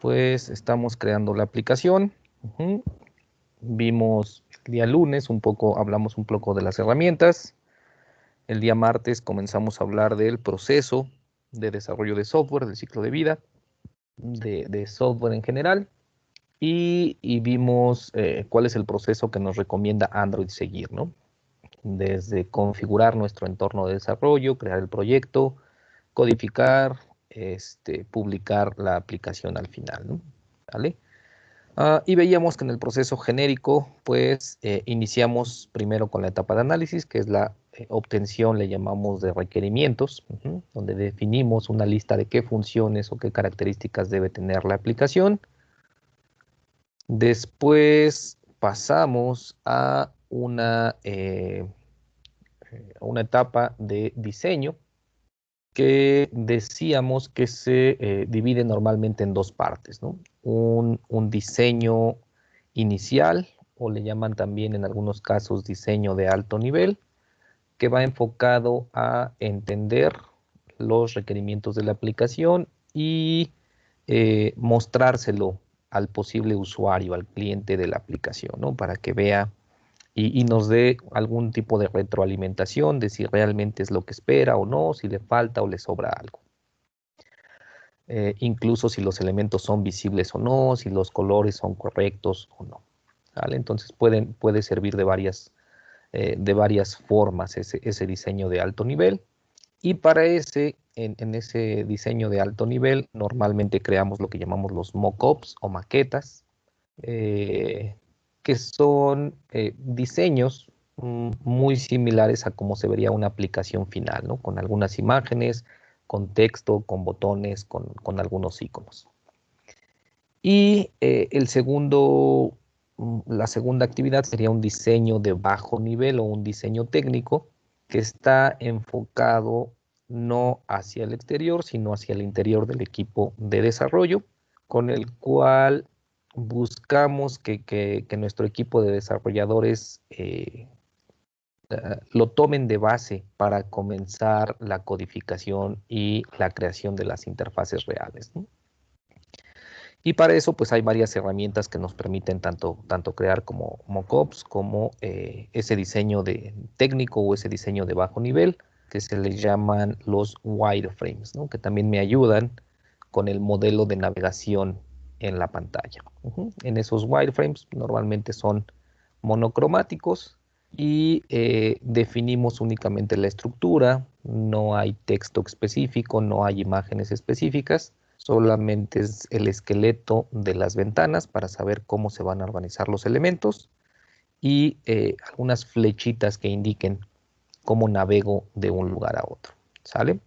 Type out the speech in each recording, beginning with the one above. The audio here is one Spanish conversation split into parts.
pues estamos creando la aplicación. Vimos el día lunes hablamos un poco de las herramientas. El día martes comenzamos a hablar del proceso de desarrollo de software, del ciclo de vida, de software en general. Y vimos cuál es el proceso que nos recomienda Android seguir, ¿no? Desde configurar nuestro entorno de desarrollo, crear el proyecto, codificar, publicar la aplicación al final, ¿no? ¿Vale? Y veíamos que en el proceso genérico, pues iniciamos primero con la etapa de análisis, que es la obtención, le llamamos, de requerimientos, donde definimos una lista de qué funciones o qué características debe tener la aplicación. Después pasamos a una etapa de diseño, que decíamos que se divide normalmente en dos partes, ¿no? Un diseño inicial, o le llaman también en algunos casos diseño de alto nivel, que va enfocado a entender los requerimientos de la aplicación y mostrárselo al posible usuario, al cliente de la aplicación, ¿no? Para que vea y nos dé algún tipo de retroalimentación de si realmente es lo que espera o no, si le falta o le sobra algo. Incluso si los elementos son visibles o no, si los colores son correctos o no. ¿Vale? Entonces puede servir de varias formas ese diseño de alto nivel. Y para en ese diseño de alto nivel, normalmente creamos lo que llamamos los mockups o maquetas, que son diseños muy similares a cómo se vería una aplicación final, ¿no? Con algunas imágenes, con texto, con botones, con algunos iconos. Y la segunda actividad sería un diseño de bajo nivel o un diseño técnico que está enfocado no hacia el exterior, sino hacia el interior del equipo de desarrollo, con el cual buscamos que nuestro equipo de desarrolladores lo tomen de base para comenzar la codificación y la creación de las interfaces reales, ¿no? Y para eso, pues hay varias herramientas que nos permiten tanto crear como mockups, como ese diseño técnico o ese diseño de bajo nivel, que se les llaman los wireframes, ¿no? Que también me ayudan con el modelo de navegación en la pantalla. En esos wireframes normalmente son monocromáticos y definimos únicamente la estructura, no hay texto específico, no hay imágenes específicas, solamente es el esqueleto de las ventanas para saber cómo se van a organizar los elementos y algunas flechitas que indiquen cómo navego de un lugar a otro. ¿Sale?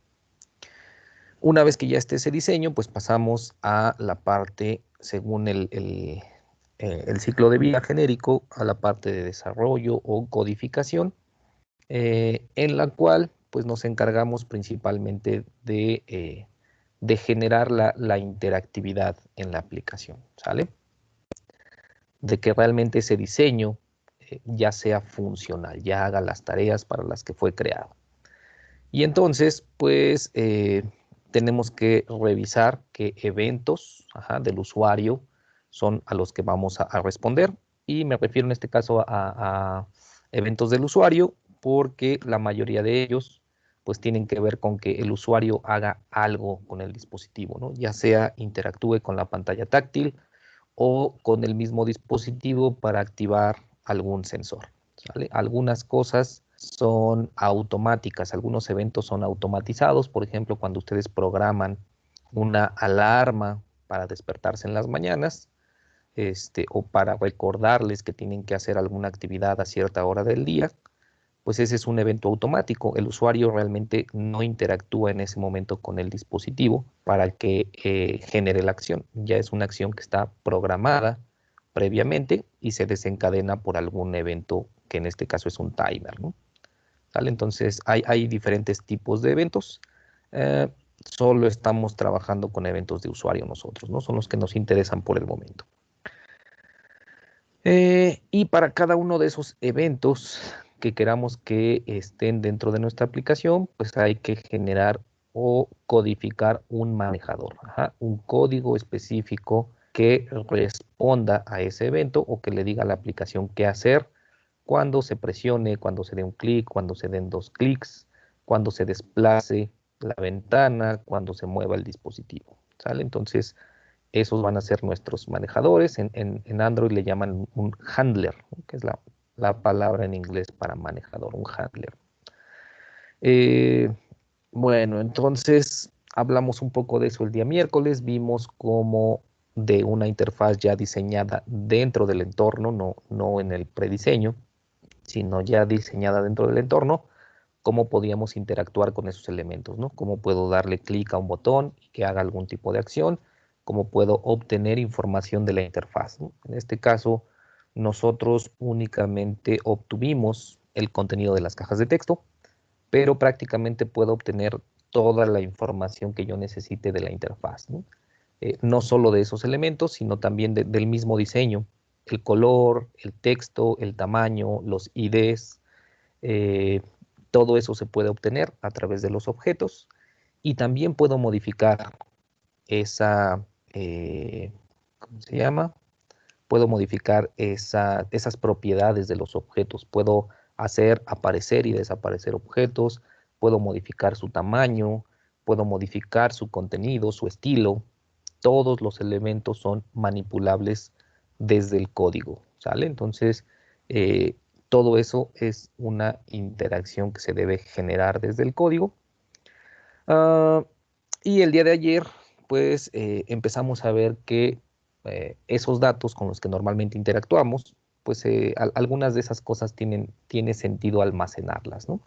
Una vez que ya esté ese diseño, pues pasamos a la parte, según el ciclo de vida genérico, a la parte de desarrollo o codificación, en la cual pues nos encargamos principalmente de generar la interactividad en la aplicación, ¿sale? De que realmente ese diseño ya sea funcional, ya haga las tareas para las que fue creado. Y entonces, pues, tenemos que revisar qué eventos del usuario son a los que vamos a responder. Y me refiero en este caso a eventos del usuario, porque la mayoría de ellos pues tienen que ver con que el usuario haga algo con el dispositivo, ¿no? Ya sea interactúe con la pantalla táctil o con el mismo dispositivo para activar algún sensor, ¿sale? Algunas cosas son automáticas, algunos eventos son automatizados, por ejemplo, cuando ustedes programan una alarma para despertarse en las mañanas, o para recordarles que tienen que hacer alguna actividad a cierta hora del día, pues ese es un evento automático. El usuario realmente no interactúa en ese momento con el dispositivo para que genere la acción. Ya es una acción que está programada previamente y se desencadena por algún evento que en este caso es un timer, ¿no? ¿Sale? Entonces hay diferentes tipos de eventos. Eh, Solo estamos trabajando con eventos de usuario nosotros, ¿no? Son los que nos interesan por el momento. Y para cada uno de esos eventos que queramos que estén dentro de nuestra aplicación, pues hay que generar o codificar un manejador, un código específico que responda a ese evento o que le diga a la aplicación qué hacer cuando se presione, cuando se dé un clic, cuando se den 2 clics, cuando se desplace la ventana, cuando se mueva el dispositivo, ¿sale? Entonces, esos van a ser nuestros manejadores. En Android le llaman un handler, ¿no? Que es la palabra en inglés para manejador, un handler. Bueno, entonces hablamos un poco de eso el día miércoles, vimos cómo de una interfaz ya diseñada dentro del entorno, no en el prediseño, sino ya diseñada dentro del entorno, cómo podíamos interactuar con esos elementos, ¿no? Cómo puedo darle clic a un botón y que haga algún tipo de acción, cómo puedo obtener información de la interfaz, ¿no? En este caso, nosotros únicamente obtuvimos el contenido de las cajas de texto, pero prácticamente puedo obtener toda la información que yo necesite de la interfaz, ¿no? No solo de esos elementos, sino también del mismo diseño, el color, el texto, el tamaño, los IDs, todo eso se puede obtener a través de los objetos y también puedo modificar esa, ¿cómo se llama? Puedo modificar esas propiedades de los objetos. Puedo hacer aparecer y desaparecer objetos, puedo modificar su tamaño, puedo modificar su contenido, su estilo. Todos los elementos son manipulables desde el código, ¿sale? Entonces, todo eso es una interacción que se debe generar desde el código. Y el día de ayer, pues, empezamos a ver que esos datos con los que normalmente interactuamos, pues algunas de esas cosas tiene sentido almacenarlas, ¿no?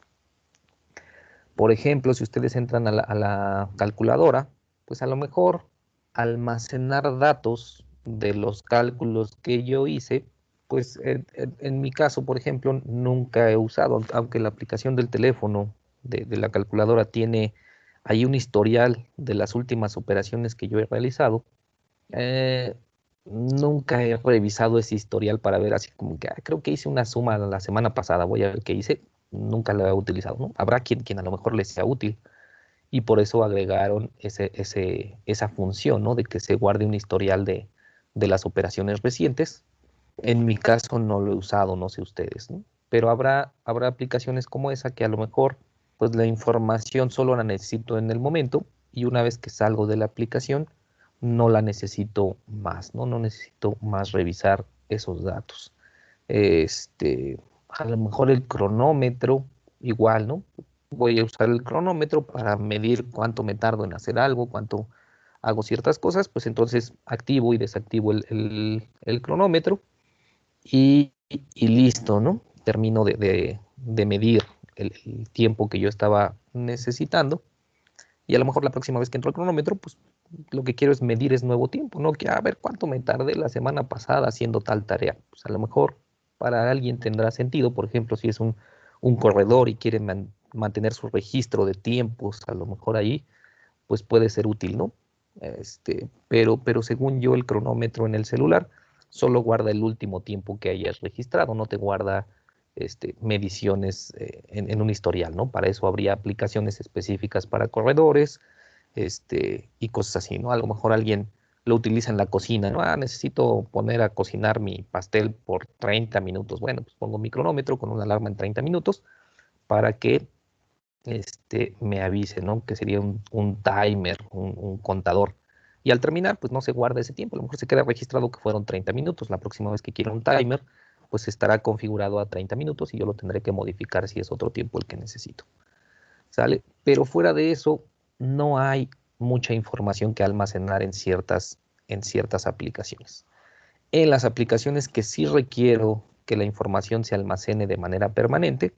Por ejemplo, si ustedes entran a la calculadora, pues a lo mejor almacenar datos de los cálculos que yo hice, pues en mi caso, por ejemplo, nunca he usado, aunque la aplicación del teléfono de la calculadora tiene ahí un historial de las últimas operaciones que yo he realizado, eh, nunca he revisado ese historial para ver así como que creo que hice una suma la semana pasada, voy a ver qué hice. Nunca lo he utilizado, ¿no? Habrá quien a lo mejor les sea útil y por eso agregaron esa función, ¿no? De que se guarde un historial de las operaciones recientes. En mi caso no lo he usado, no sé ustedes, ¿no? Pero habrá aplicaciones como esa que a lo mejor pues la información solo la necesito en el momento y una vez que salgo de la aplicación no la necesito más, ¿no? No necesito más revisar esos datos. A lo mejor el cronómetro, igual, ¿no? Voy a usar el cronómetro para medir cuánto me tardo en hacer algo, cuánto hago ciertas cosas, pues entonces activo y desactivo el cronómetro y listo, ¿no? Termino de medir el tiempo que yo estaba necesitando y a lo mejor la próxima vez que entro al cronómetro, pues lo que quiero es medir ese nuevo tiempo, ¿no? Que a ver cuánto me tardé la semana pasada haciendo tal tarea. Pues a lo mejor para alguien tendrá sentido, por ejemplo, si es un corredor y quiere mantener su registro de tiempos, a lo mejor ahí, pues puede ser útil, ¿no? Pero según yo, el cronómetro en el celular solo guarda el último tiempo que hayas registrado, no te guarda mediciones en un historial, ¿no? Para eso habría aplicaciones específicas para corredores, y cosas así, ¿no? A lo mejor alguien lo utiliza en la cocina, ¿no? Necesito poner a cocinar mi pastel por 30 minutos. Bueno, pues pongo mi cronómetro con una alarma en 30 minutos para que me avise, ¿no? Que sería un timer, un contador. Y al terminar, pues no se guarda ese tiempo. A lo mejor se queda registrado que fueron 30 minutos. La próxima vez que quiera un timer, pues estará configurado a 30 minutos y yo lo tendré que modificar si es otro tiempo el que necesito. ¿Sale? Pero fuera de eso, no hay mucha información que almacenar en ciertas aplicaciones. En las aplicaciones que sí requiero que la información se almacene de manera permanente,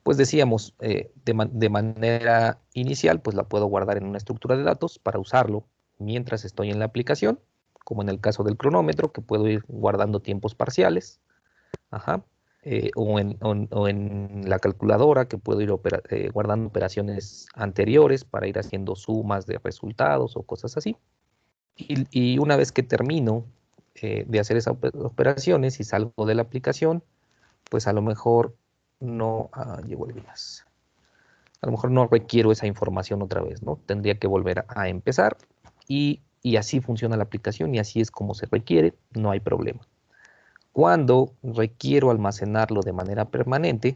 pues decíamos, de manera inicial, pues la puedo guardar en una estructura de datos para usarlo mientras estoy en la aplicación, como en el caso del cronómetro, que puedo ir guardando tiempos parciales. Ajá. O en la calculadora que puedo ir guardando operaciones anteriores para ir haciendo sumas de resultados o cosas así. Y una vez que termino de hacer esas operaciones y salgo de la aplicación, pues a lo mejor no llegó el vías. a lo mejor no requiero esa información otra vez, ¿no? Tendría que volver a empezar y así funciona la aplicación y así es como se requiere, no hay problema. Cuando requiero almacenarlo de manera permanente,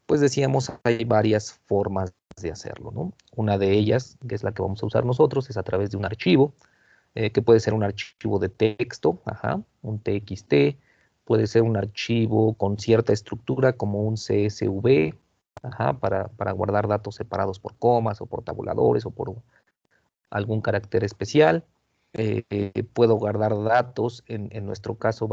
pues decíamos, hay varias formas de hacerlo, ¿no? Una de ellas, que es la que vamos a usar nosotros, es a través de un archivo, que puede ser un archivo de texto, ajá, un TXT, puede ser un archivo con cierta estructura como un CSV, ajá, para guardar datos separados por comas o por tabuladores o por algún carácter especial. Puedo guardar datos, en nuestro caso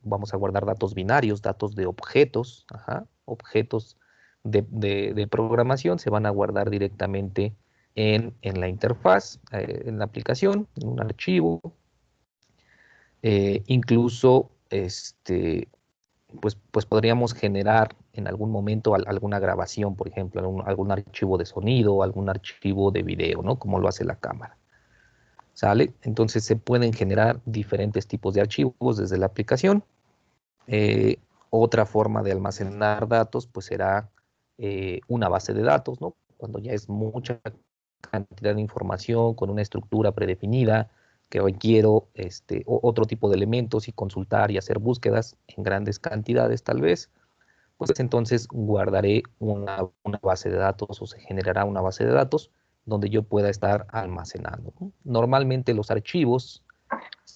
vamos a guardar datos binarios, datos de objetos, ajá, objetos de programación se van a guardar directamente en la interfaz, en la aplicación, en un archivo. Incluso, pues podríamos generar en algún momento alguna grabación, por ejemplo, algún archivo de sonido, algún archivo de video, ¿no? Como lo hace la cámara. ¿Sale? Entonces se pueden generar diferentes tipos de archivos desde la aplicación. Otra forma de almacenar datos, pues será una base de datos, ¿no? Cuando ya es mucha cantidad de información con una estructura predefinida, que requiero otro tipo de elementos y consultar y hacer búsquedas en grandes cantidades tal vez, pues entonces guardaré una base de datos o se generará una base de datos donde yo pueda estar almacenando, ¿no? Normalmente los archivos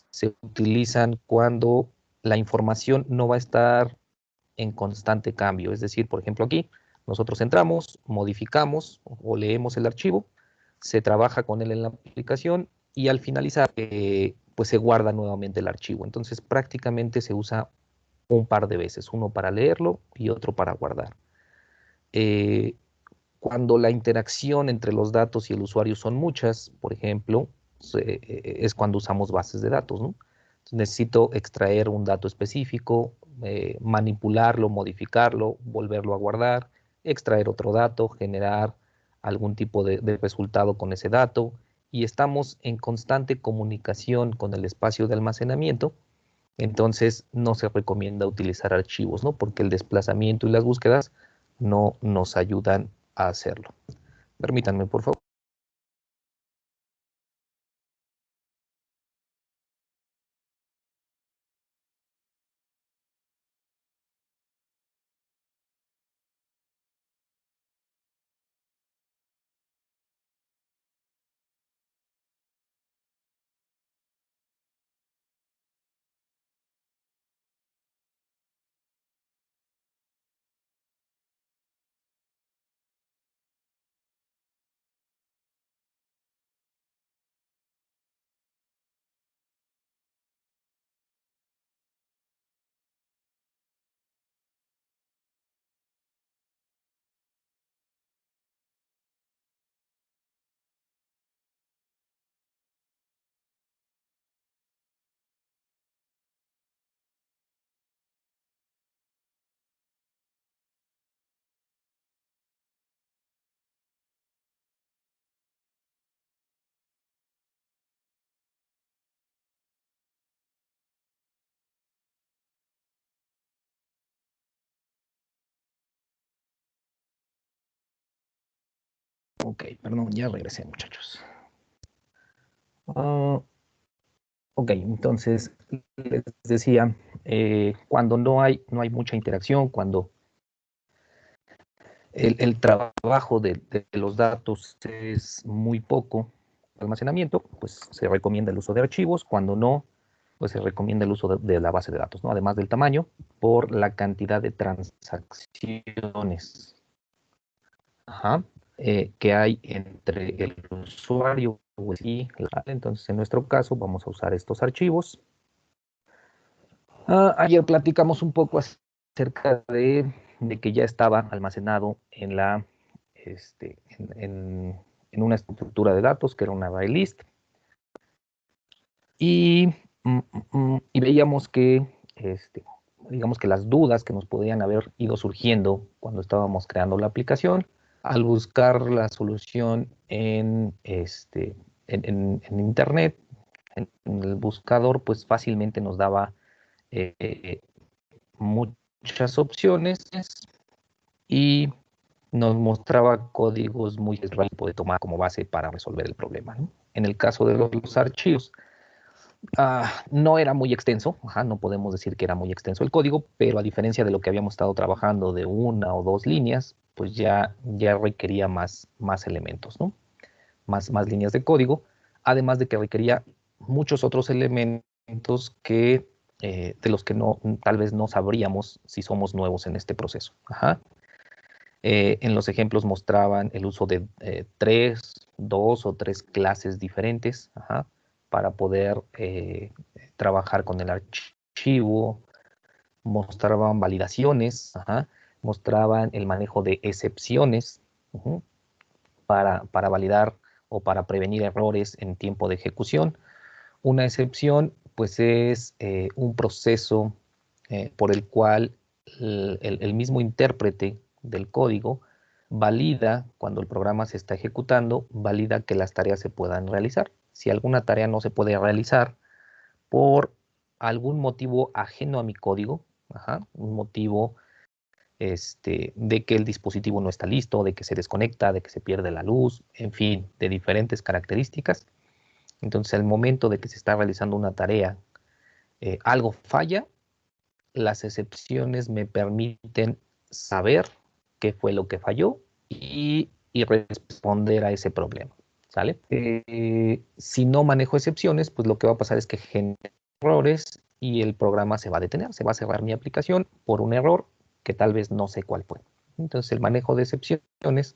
se utilizan cuando la información no va a estar en constante cambio. Es decir, por ejemplo, aquí nosotros entramos, modificamos o leemos el archivo, se trabaja con él en la aplicación y al finalizar, pues se guarda nuevamente el archivo. Entonces prácticamente se usa un par de veces, uno para leerlo y otro para guardar. Eh, Cuando la interacción entre los datos y el usuario son muchas, por ejemplo, es cuando usamos bases de datos, ¿no? Entonces, necesito extraer un dato específico, manipularlo, modificarlo, volverlo a guardar, extraer otro dato, generar algún tipo de resultado con ese dato, y estamos en constante comunicación con el espacio de almacenamiento. Entonces no se recomienda utilizar archivos, ¿no? Porque el desplazamiento y las búsquedas no nos ayudan a hacerlo. Permítanme, por favor. Ok, perdón, ya regresé, muchachos. Ok, entonces les decía, cuando no hay mucha interacción, cuando el trabajo de los datos es muy poco almacenamiento, pues se recomienda el uso de archivos. Cuando no, pues se recomienda el uso de la base de datos, ¿no? Además del tamaño, por la cantidad de transacciones, ajá, que hay entre el usuario y entonces en nuestro caso vamos a usar estos archivos. Ayer platicamos un poco acerca de que ya estaba almacenado en una estructura de datos que era una array list y, y veíamos que digamos que las dudas que nos podían haber ido surgiendo cuando estábamos creando la aplicación, al buscar la solución en Internet, en el buscador, pues fácilmente nos daba muchas opciones y nos mostraba códigos muy rápidos de tomar como base para resolver el problema, ¿no? En el caso de los archivos, no era muy extenso, no podemos decir que era muy extenso el código, pero a diferencia de lo que habíamos estado trabajando de una o dos líneas, pues ya requería más elementos, ¿no? Más líneas de código, además de que requería muchos otros elementos de los que tal vez no sabríamos si somos nuevos en este proceso. En los ejemplos mostraban el uso de dos o tres clases diferentes, para poder trabajar con el archivo. Mostraban validaciones, mostraban el manejo de excepciones, para validar o para prevenir errores en tiempo de ejecución. Una excepción, pues, es un proceso por el cual el mismo intérprete del código valida, cuando el programa se está ejecutando, valida que las tareas se puedan realizar. Si alguna tarea no se puede realizar por algún motivo ajeno a mi código, un motivo de que el dispositivo no está listo, de que se desconecta, de que se pierde la luz, en fin, de diferentes características. Entonces, al momento de que se está realizando una tarea, algo falla, las excepciones me permiten saber qué fue lo que falló y responder a ese problema, ¿sale? Si no manejo excepciones, pues lo que va a pasar es que genera errores y el programa se va a detener, se va a cerrar mi aplicación por un error que tal vez no sé cuál fue. Entonces, el manejo de excepciones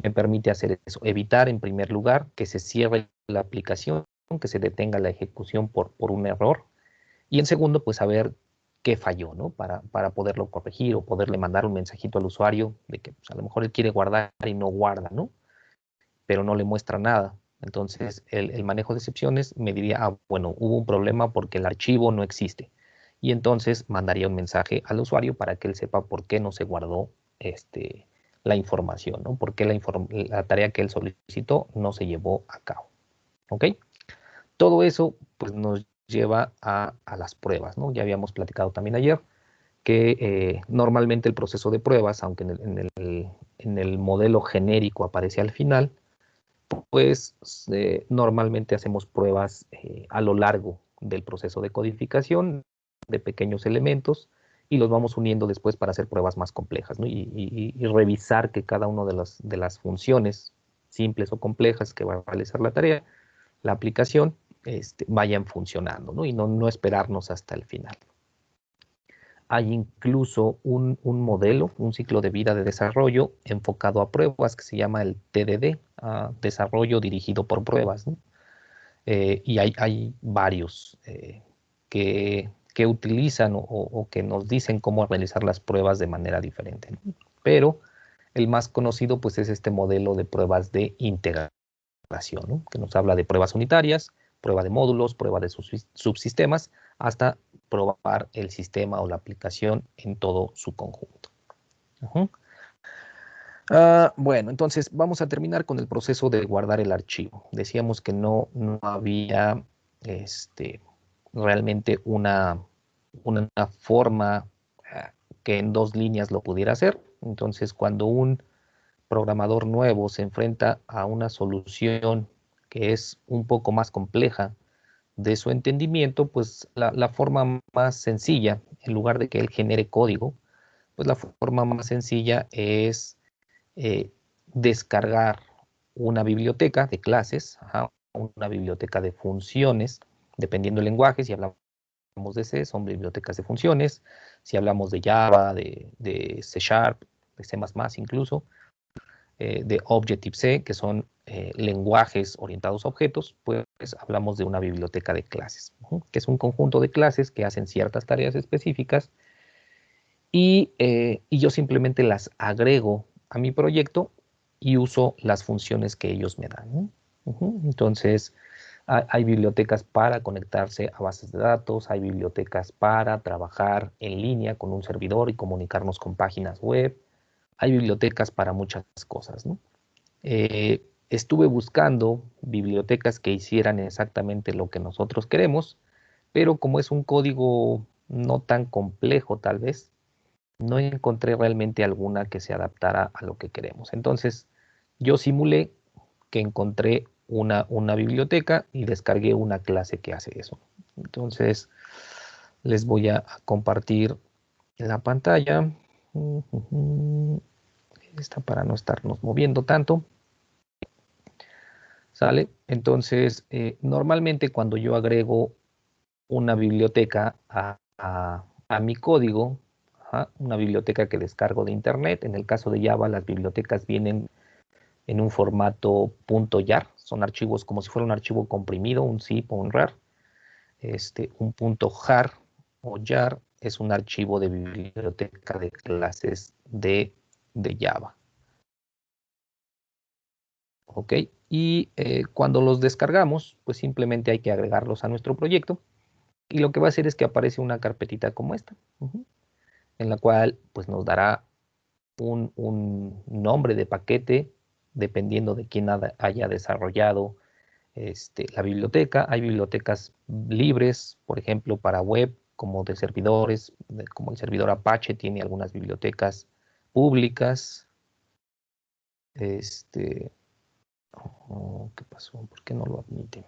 me permite hacer eso, evitar en primer lugar que se cierre la aplicación, que se detenga la ejecución por un error, y en segundo, pues saber qué falló, ¿no? Para poderlo corregir o poderle mandar un mensajito al usuario de que pues, a lo mejor él quiere guardar y no guarda, ¿no? Pero no le muestra nada. Entonces, el manejo de excepciones me diría, bueno, hubo un problema porque el archivo no existe. Y entonces mandaría un mensaje al usuario para que él sepa por qué no se guardó la información, ¿no? Por qué la tarea que él solicitó no se llevó a cabo. ¿Ok? Todo eso pues, nos lleva a las pruebas, ¿no? Ya habíamos platicado también ayer que normalmente el proceso de pruebas, aunque en el modelo genérico aparece al final, pues normalmente hacemos pruebas a lo largo del proceso de codificación de pequeños elementos y los vamos uniendo después para hacer pruebas más complejas, ¿no? Y revisar que cada una de las funciones simples o complejas que va a realizar la tarea, la aplicación, vayan funcionando, ¿no? Y no esperarnos hasta el final. Hay incluso un modelo, un ciclo de vida de desarrollo enfocado a pruebas que se llama el TDD, desarrollo dirigido por pruebas, ¿no? Y hay varios que utilizan o que nos dicen cómo realizar las pruebas de manera diferente, ¿no? Pero el más conocido pues es este modelo de pruebas de integración, ¿no? Que nos habla de pruebas unitarias, prueba de módulos, prueba de subsistemas, hasta probar el sistema o la aplicación en todo su conjunto. Bueno, entonces vamos a terminar con el proceso de guardar el archivo. Decíamos que no había realmente una forma que en dos líneas lo pudiera hacer. Entonces, cuando un programador nuevo se enfrenta a una solución que es un poco más compleja de su entendimiento, pues la forma más sencilla, en lugar de que él genere código, pues la forma más sencilla es descargar una biblioteca de clases, una biblioteca de funciones, dependiendo del lenguaje. Si hablamos de C, son bibliotecas de funciones. Si hablamos de Java, de C Sharp, de C++ incluso, de Objective-C, que son lenguajes orientados a objetos, pues hablamos de una biblioteca de clases, que es un conjunto de clases que hacen ciertas tareas específicas y yo simplemente las agrego a mi proyecto y uso las funciones que ellos me dan, ¿no? Entonces, hay bibliotecas para conectarse a bases de datos, hay bibliotecas para trabajar en línea con un servidor y comunicarnos con páginas web, hay bibliotecas para muchas cosas, ¿no? Estuve buscando bibliotecas que hicieran exactamente lo que nosotros queremos, pero como es un código no tan complejo tal vez, no encontré realmente alguna que se adaptara a lo que queremos. Entonces, yo simulé que encontré una biblioteca y descargué una clase que hace eso. Entonces, les voy a compartir la pantalla. Esta para no estarnos moviendo tanto. ¿Sale? Entonces, normalmente cuando yo agrego una biblioteca a mi código, ajá, una biblioteca que descargo de internet, en el caso de Java, las bibliotecas vienen en un formato .jar, son archivos como si fuera un archivo comprimido, un zip o un rar. Un .jar o jar es un archivo de biblioteca de clases de Java. ¿Ok? Y cuando los descargamos, pues simplemente hay que agregarlos a nuestro proyecto. Y lo que va a hacer es que aparece una carpetita como esta, en la cual pues nos dará un nombre de paquete dependiendo de quién haya desarrollado la biblioteca. Hay bibliotecas libres, por ejemplo, para web, como de servidores, como el servidor Apache tiene algunas bibliotecas públicas. ¿Qué pasó? ¿Por qué no lo admiten?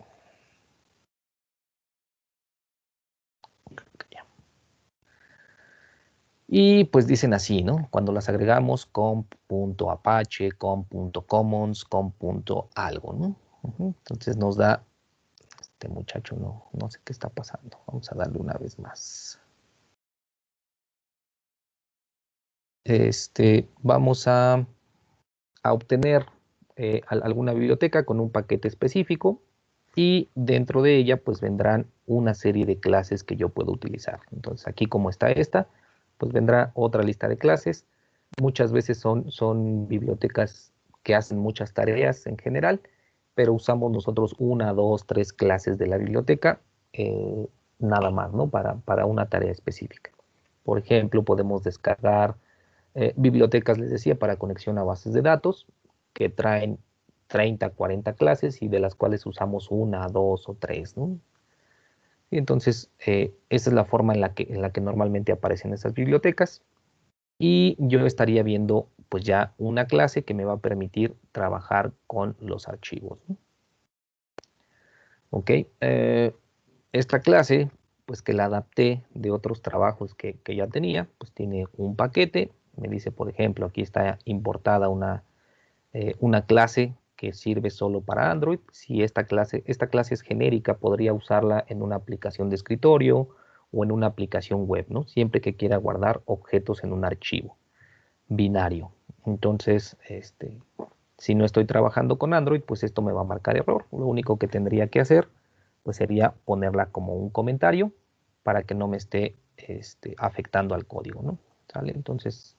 Y pues dicen así, ¿no? Cuando las agregamos comp.apache, comp.commons, comp.algo, ¿no? Entonces nos da, este muchacho no sé qué está pasando. Vamos a darle una vez más. Vamos a obtener alguna biblioteca con un paquete específico y dentro de ella pues vendrán una serie de clases que yo puedo utilizar. Entonces aquí como está esta, pues vendrá otra lista de clases. Muchas veces son bibliotecas que hacen muchas tareas en general, pero usamos nosotros una, dos, tres clases de la biblioteca, nada más, ¿no? Para una tarea específica. Por ejemplo, podemos descargar bibliotecas, les decía, para conexión a bases de datos, que traen 30, 40 clases y de las cuales usamos una, dos o tres, ¿no? Y entonces, esa es la forma en la que normalmente aparecen esas bibliotecas. Y yo estaría viendo pues ya una clase que me va a permitir trabajar con los archivos, ¿no? Ok, esta clase pues que la adapté de otros trabajos que ya tenía, pues tiene un paquete, me dice por ejemplo aquí está importada una clase que sirve solo para Android. Si esta clase es genérica, podría usarla en una aplicación de escritorio o en una aplicación web, ¿no? Siempre que quiera guardar objetos en un archivo binario. Entonces, si no estoy trabajando con Android, pues esto me va a marcar error. Lo único que tendría que hacer, pues sería ponerla como un comentario para que no me esté afectando al código, ¿no? ¿Sale? Entonces,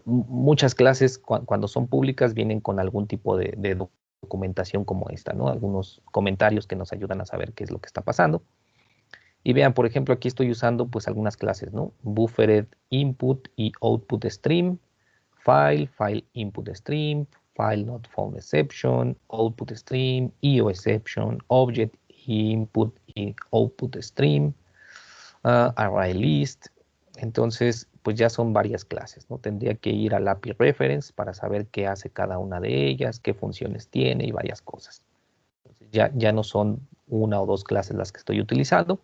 muchas clases cuando son públicas vienen con algún tipo de documentación como esta, ¿no? Algunos comentarios que nos ayudan a saber qué es lo que está pasando. Y vean, por ejemplo, aquí estoy usando pues algunas clases, ¿no? Buffered input y output stream, file input stream, file not found exception, output stream, IO exception, object input y output stream, array list. Entonces, pues ya son varias clases, ¿no? Tendría que ir al API reference para saber qué hace cada una de ellas, qué funciones tiene y varias cosas. Entonces, ya no son una o dos clases las que estoy utilizando.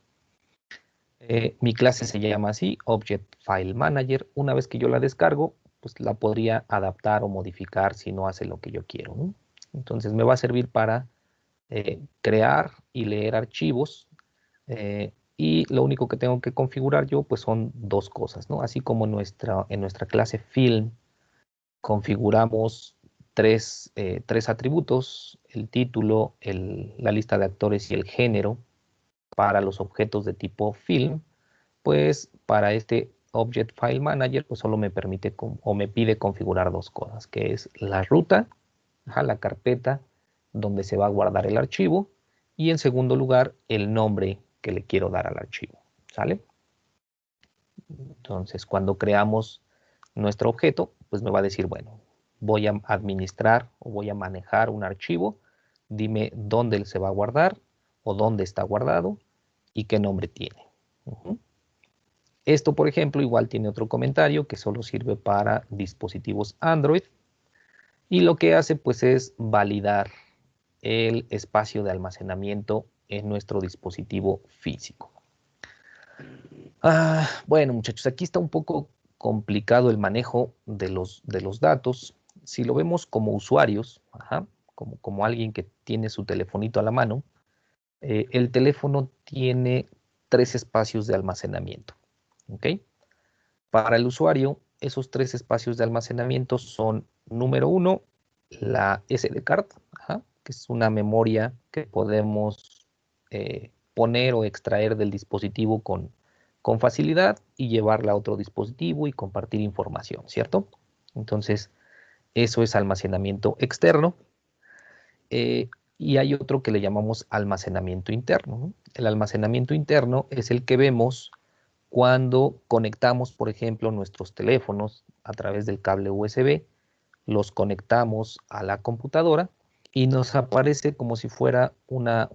Mi clase se llama así, Object File Manager. Una vez que yo la descargo, pues la podría adaptar o modificar si no hace lo que yo quiero, ¿no? Entonces me va a servir para crear y leer archivos, y lo único que tengo que configurar yo pues son dos cosas, ¿no? Así como en nuestra clase Film configuramos tres atributos, el título, la lista de actores y el género para los objetos de tipo Film, pues para este Object File Manager pues solo me permite o me pide configurar dos cosas, que es la ruta, la carpeta donde se va a guardar el archivo, y en segundo lugar el nombre que le quiero dar al archivo, ¿sale? Entonces cuando creamos nuestro objeto pues me va a decir, bueno, voy a administrar o voy a manejar un archivo, dime dónde se va a guardar o dónde está guardado y qué nombre tiene. Esto, por ejemplo, igual tiene otro comentario que solo sirve para dispositivos Android y lo que hace pues es validar el espacio de almacenamiento en nuestro dispositivo físico. Bueno, muchachos, aquí está un poco complicado el manejo de los datos. Si lo vemos como usuarios, como alguien que tiene su telefonito a la mano, el teléfono tiene 3 espacios de almacenamiento. ¿Ok? Para el usuario, esos 3 espacios de almacenamiento son, número 1, la SD card, que es una memoria que podemos poner o extraer del dispositivo con facilidad y llevarla a otro dispositivo y compartir información, ¿cierto? Entonces, eso es almacenamiento externo. Y hay otro que le llamamos almacenamiento interno, ¿no? El almacenamiento interno es el que vemos cuando conectamos, por ejemplo, nuestros teléfonos a través del cable USB, los conectamos a la computadora y nos aparece como si fuera una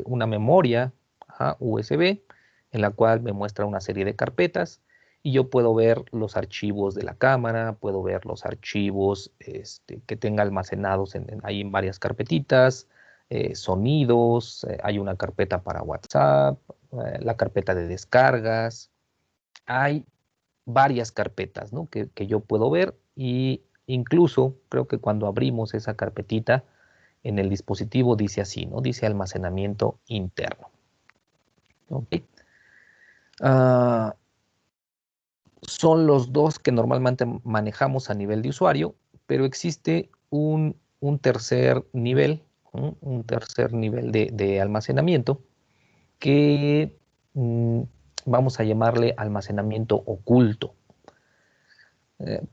memoria USB en la cual me muestra una serie de carpetas y yo puedo ver los archivos de la cámara, puedo ver los archivos que tenga almacenados ahí en varias carpetitas, sonidos, hay una carpeta para WhatsApp, la carpeta de descargas, hay varias carpetas, ¿no? que yo puedo ver y incluso creo que cuando abrimos esa carpetita en el dispositivo dice así, ¿no? Dice almacenamiento interno. ¿Ok? Son los dos que normalmente manejamos a nivel de usuario, pero existe un tercer nivel, un tercer nivel de almacenamiento que vamos a llamarle almacenamiento oculto,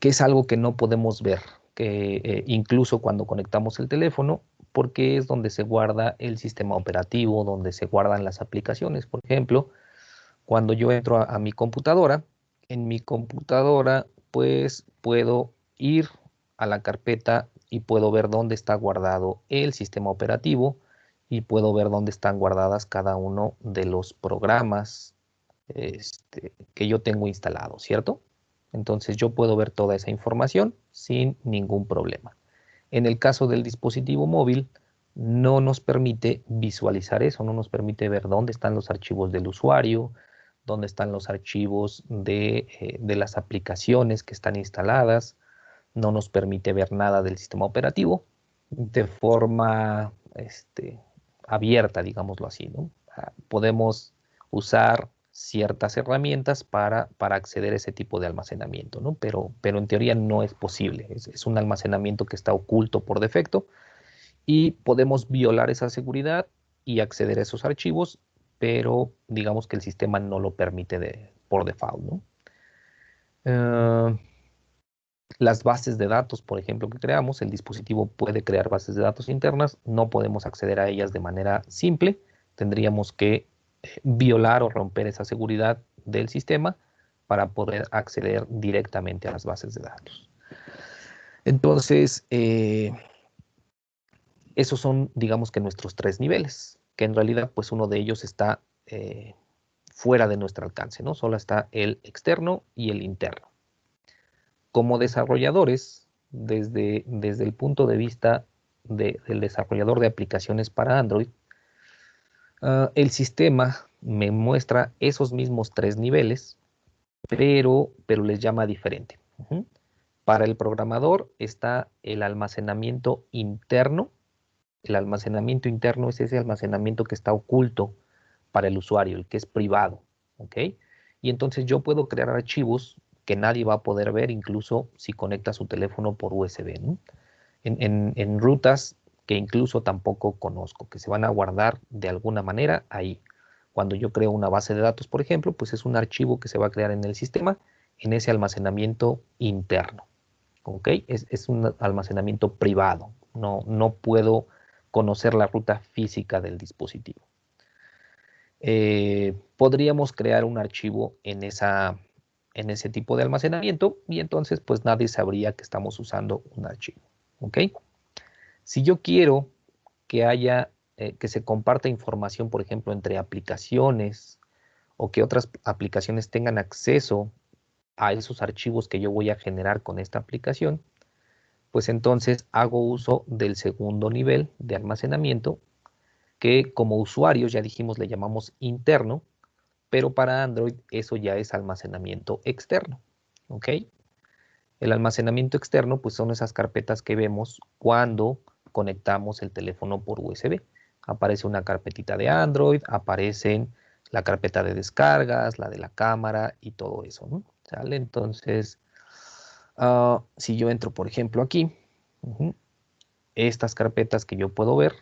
que es algo que no podemos ver, que incluso cuando conectamos el teléfono, porque es donde se guarda el sistema operativo, donde se guardan las aplicaciones. Por ejemplo, cuando yo entro a mi computadora, en mi computadora pues puedo ir a la carpeta y puedo ver dónde está guardado el sistema operativo y puedo ver dónde están guardadas cada uno de los programas que yo tengo instalado, ¿cierto? Entonces yo puedo ver toda esa información sin ningún problema. En el caso del dispositivo móvil, no nos permite visualizar eso, no nos permite ver dónde están los archivos del usuario, dónde están los archivos de las aplicaciones que están instaladas, no nos permite ver nada del sistema operativo de forma abierta, digámoslo así, ¿no? Podemos usar ciertas herramientas para acceder a ese tipo de almacenamiento, ¿no? Pero en teoría no es posible, es un almacenamiento que está oculto por defecto y podemos violar esa seguridad y acceder a esos archivos, pero digamos que el sistema no lo permite por default, ¿no? Las bases de datos, por ejemplo, que creamos, el dispositivo puede crear bases de datos internas, no podemos acceder a ellas de manera simple, tendríamos que violar o romper esa seguridad del sistema para poder acceder directamente a las bases de datos. Entonces, esos son, digamos que nuestros 3 niveles, que en realidad pues uno de ellos está fuera de nuestro alcance, ¿no? Solo está el externo y el interno. Como desarrolladores, desde el punto de vista del desarrollador de aplicaciones para Android, el sistema me muestra esos mismos 3 niveles, pero les llama diferente. Para el programador está el almacenamiento interno. El almacenamiento interno es ese almacenamiento que está oculto para el usuario, el que es privado, ¿ok? Y entonces yo puedo crear archivos que nadie va a poder ver, incluso si conecta su teléfono por USB, ¿no? En rutas que incluso tampoco conozco, que se van a guardar de alguna manera ahí. Cuando yo creo una base de datos, por ejemplo, pues es un archivo que se va a crear en el sistema, en ese almacenamiento interno, ¿ok? Es un almacenamiento privado, no puedo conocer la ruta física del dispositivo. Podríamos crear un archivo en ese tipo de almacenamiento y entonces pues nadie sabría que estamos usando un archivo, ¿ok? Si yo quiero que haya, que se comparta información, por ejemplo, entre aplicaciones o que otras aplicaciones tengan acceso a esos archivos que yo voy a generar con esta aplicación, pues entonces hago uso del segundo nivel de almacenamiento, que como usuarios ya dijimos le llamamos interno, pero para Android eso ya es almacenamiento externo, ¿ok? El almacenamiento externo pues son esas carpetas que vemos cuando conectamos el teléfono por USB. Aparece una carpetita de Android, aparecen la carpeta de descargas, la de la cámara y todo eso, ¿no? ¿Sale? Entonces, si yo entro, por ejemplo, aquí, estas carpetas que yo puedo ver,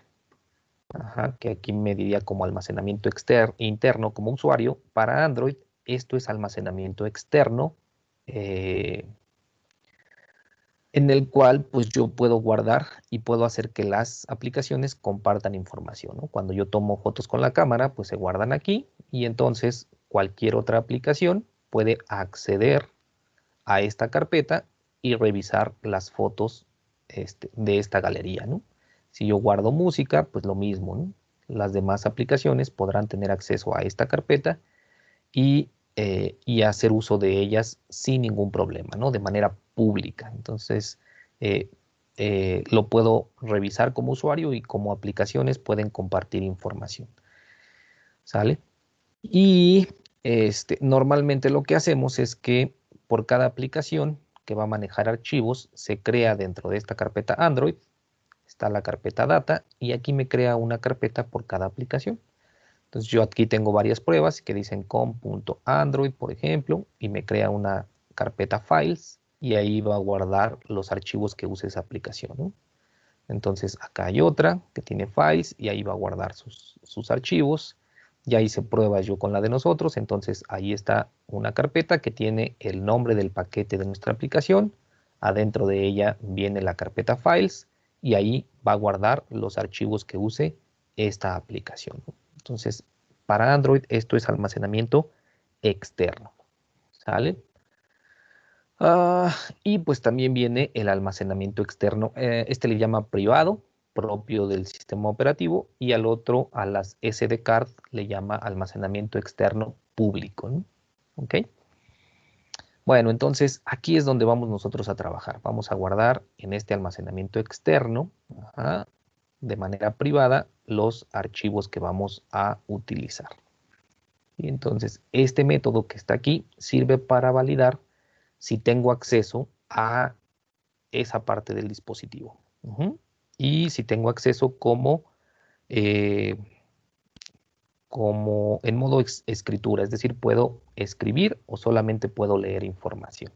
que aquí me diría como almacenamiento interno como usuario, para Android, esto es almacenamiento externo, en el cual pues yo puedo guardar y puedo hacer que las aplicaciones compartan información, ¿no? Cuando yo tomo fotos con la cámara, pues se guardan aquí y entonces cualquier otra aplicación puede acceder a esta carpeta y revisar las fotos de esta galería, ¿no? Si yo guardo música, pues lo mismo, ¿no? Las demás aplicaciones podrán tener acceso a esta carpeta y hacer uso de ellas sin ningún problema, ¿no? De manera pública. Entonces, eh, lo puedo revisar como usuario y como aplicaciones pueden compartir información. ¿Sale? Y normalmente lo que hacemos es que por cada aplicación que va a manejar archivos, se crea dentro de esta carpeta Android, está la carpeta Data, y aquí me crea una carpeta por cada aplicación. Entonces yo aquí tengo varias pruebas que dicen com.android, por ejemplo, y me crea una carpeta Files, y ahí va a guardar los archivos que use esa aplicación, ¿no? Entonces acá hay otra que tiene Files, y ahí va a guardar sus archivos. Ya hice pruebas yo con la de nosotros, entonces ahí está una carpeta que tiene el nombre del paquete de nuestra aplicación. Adentro de ella viene la carpeta Files, y ahí va a guardar los archivos que use esta aplicación, ¿no? Entonces, para Android esto es almacenamiento externo, ¿sale? Y pues también viene el almacenamiento externo. Este le llama privado, propio del sistema operativo, y al otro, a las SD card, le llama almacenamiento externo público, ¿no? ¿Ok? Bueno, entonces aquí es donde vamos nosotros a trabajar. Vamos a guardar en este almacenamiento externo, de manera privada, los archivos que vamos a utilizar. Y entonces este método que está aquí sirve para validar si tengo acceso a esa parte del dispositivo. Y si tengo acceso eh, como en modo escritura, es decir, puedo escribir o solamente puedo leer información.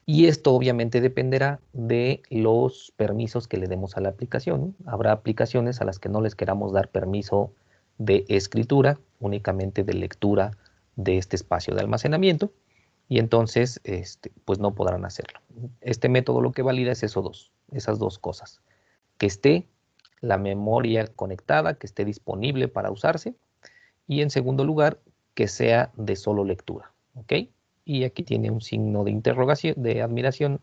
Y esto obviamente dependerá de los permisos que le demos a la aplicación. Habrá aplicaciones a las que no les queramos dar permiso de escritura, únicamente de lectura de este espacio de almacenamiento, y entonces pues no podrán hacerlo. Este método lo que valida es esas dos cosas: que esté la memoria conectada, que esté disponible para usarse, y en segundo lugar, que sea de solo lectura, ¿ok? Y aquí tiene un signo de interrogación, de admiración,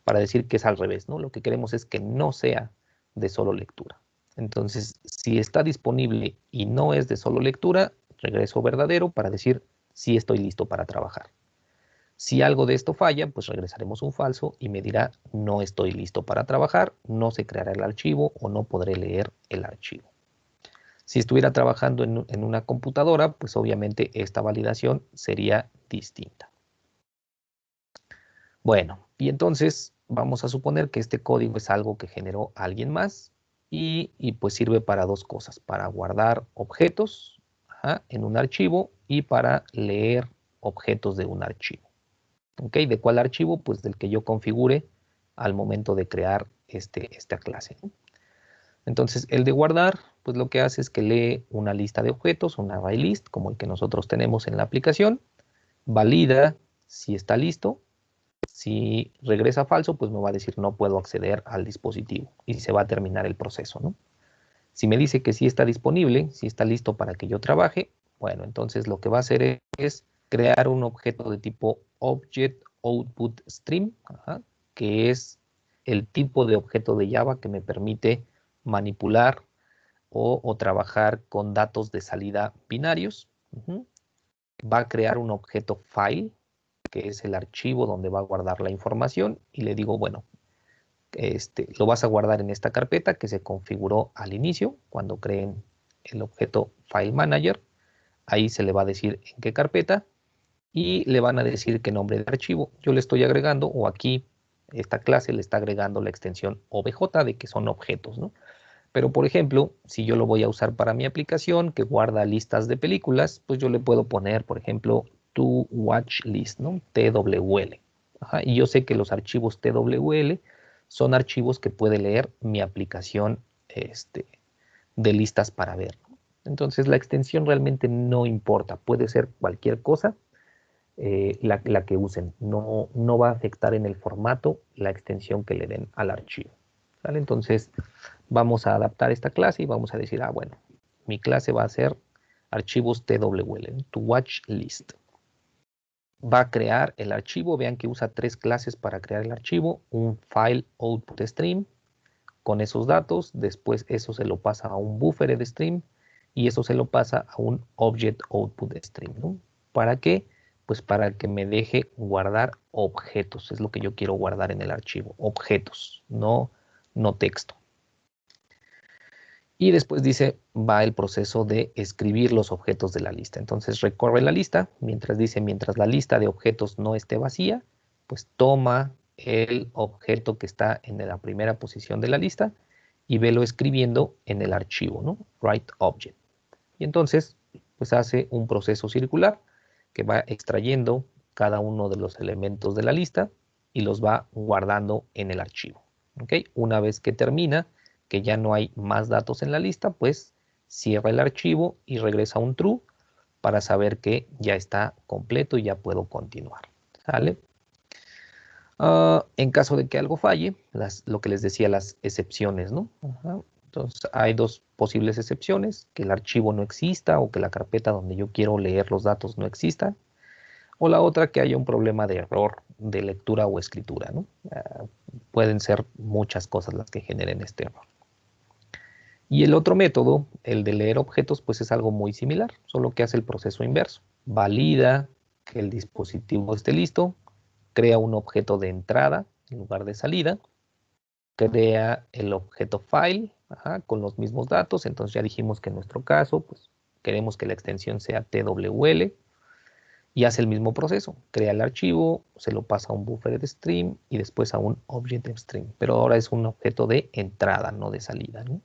para decir que es al revés, ¿no? Lo que queremos es que no sea de solo lectura. Entonces, si está disponible y no es de solo lectura, regreso verdadero para decir sí estoy listo para trabajar. Si algo de esto falla, pues regresaremos un falso y me dirá no estoy listo para trabajar, no se creará el archivo o no podré leer el archivo. Si estuviera trabajando en una computadora, pues obviamente esta validación sería distinta. Bueno, y entonces vamos a suponer que este código es algo que generó alguien más y pues sirve para dos cosas: para guardar objetos en un archivo y para leer objetos de un archivo. ¿Ok? ¿De cuál archivo? Pues del que yo configure al momento de crear esta clase, ¿no? Entonces, el de guardar, pues lo que hace es que lee una lista de objetos, un array list, como el que nosotros tenemos en la aplicación, valida si está listo. Si regresa falso, pues me va a decir no puedo acceder al dispositivo y se va a terminar el proceso, ¿no? Si me dice que sí está disponible, si está listo para que yo trabaje, bueno, entonces lo que va a hacer es crear un objeto de tipo Object Output Stream, que es el tipo de objeto de Java que me permite manipular o trabajar con datos de salida binarios. va a crear un objeto file, que es el archivo donde va a guardar la información, y le digo, bueno, lo vas a guardar en esta carpeta que se configuró al inicio, cuando creen el objeto File Manager. Ahí se le va a decir en qué carpeta, y le van a decir qué nombre de archivo. Yo le estoy agregando, o aquí esta clase le está agregando la extensión OBJ, de que son objetos, ¿no? Pero, por ejemplo, si yo lo voy a usar para mi aplicación que guarda listas de películas, pues yo le puedo poner, por ejemplo, to watch list, ¿no? TWL. Ajá, y yo sé que los archivos TWL son archivos que puede leer mi aplicación de listas para ver, ¿no? Entonces, la extensión realmente no importa. Puede ser cualquier cosa, la que usen. No va a afectar en el formato la extensión que le den al archivo, ¿vale? Entonces, vamos a adaptar esta clase y vamos a decir, bueno, mi clase va a ser archivos TWL, ¿no? To watch list. Va a crear el archivo. Vean que usa 3 clases para crear el archivo. Un file output stream con esos datos. Después eso se lo pasa a un buffer de stream y eso se lo pasa a un object output stream, ¿no? ¿Para qué? Pues para que me deje guardar objetos. Es lo que yo quiero guardar en el archivo. Objetos, no texto. Y después dice, va el proceso de escribir los objetos de la lista. Entonces recorre la lista, mientras la lista de objetos no esté vacía, pues toma el objeto que está en la primera posición de la lista y velo escribiendo en el archivo, ¿no? Write object. Y entonces, pues hace un proceso circular que va extrayendo cada uno de los elementos de la lista y los va guardando en el archivo, ¿ok? Una vez que termina, que ya no hay más datos en la lista, pues cierra el archivo y regresa a un true para saber que ya está completo y ya puedo continuar, ¿sale? En caso de que algo falle, lo que les decía, las excepciones, ¿no? Ajá. Entonces, hay 2 posibles excepciones: que el archivo no exista o que la carpeta donde yo quiero leer los datos no exista, o la otra, que haya un problema de error de lectura o escritura, ¿no? Pueden ser muchas cosas las que generen este error. Y el otro método, el de leer objetos, pues es algo muy similar, solo que hace el proceso inverso. Valida que el dispositivo esté listo, crea un objeto de entrada en lugar de salida, crea el objeto file, con los mismos datos. Entonces ya dijimos que en nuestro caso, pues queremos que la extensión sea TWL, y hace el mismo proceso. Crea el archivo, se lo pasa a un buffer de stream y después a un object de stream. Pero ahora es un objeto de entrada, no de salida, ¿no?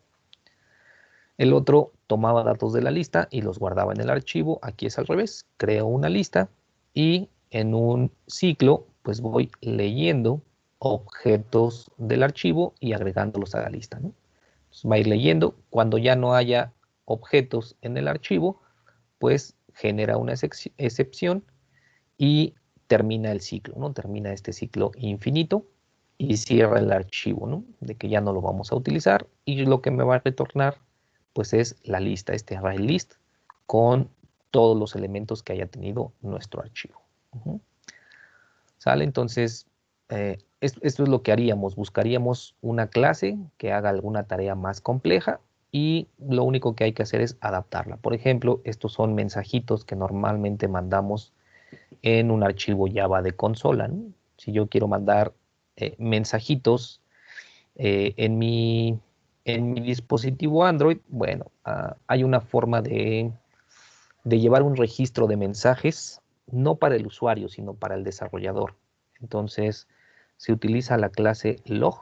El otro tomaba datos de la lista y los guardaba en el archivo. Aquí es al revés. Creo una lista y en un ciclo pues voy leyendo objetos del archivo y agregándolos a la lista, ¿no? Entonces va a ir leyendo. Cuando ya no haya objetos en el archivo, pues genera una excepción y termina el ciclo, ¿no? Termina este ciclo infinito y cierra el archivo, ¿no? De que ya no lo vamos a utilizar, y lo que me va a retornar pues es la lista, este array list, con todos los elementos que haya tenido nuestro archivo. ¿Sale? Entonces, esto es lo que haríamos. Buscaríamos una clase que haga alguna tarea más compleja y lo único que hay que hacer es adaptarla. Por ejemplo, estos son mensajitos que normalmente mandamos en un archivo Java de consola, ¿no? Si yo quiero mandar mensajitos en mi dispositivo Android, bueno, hay una forma de llevar un registro de mensajes, no para el usuario, sino para el desarrollador. Entonces, se utiliza la clase log,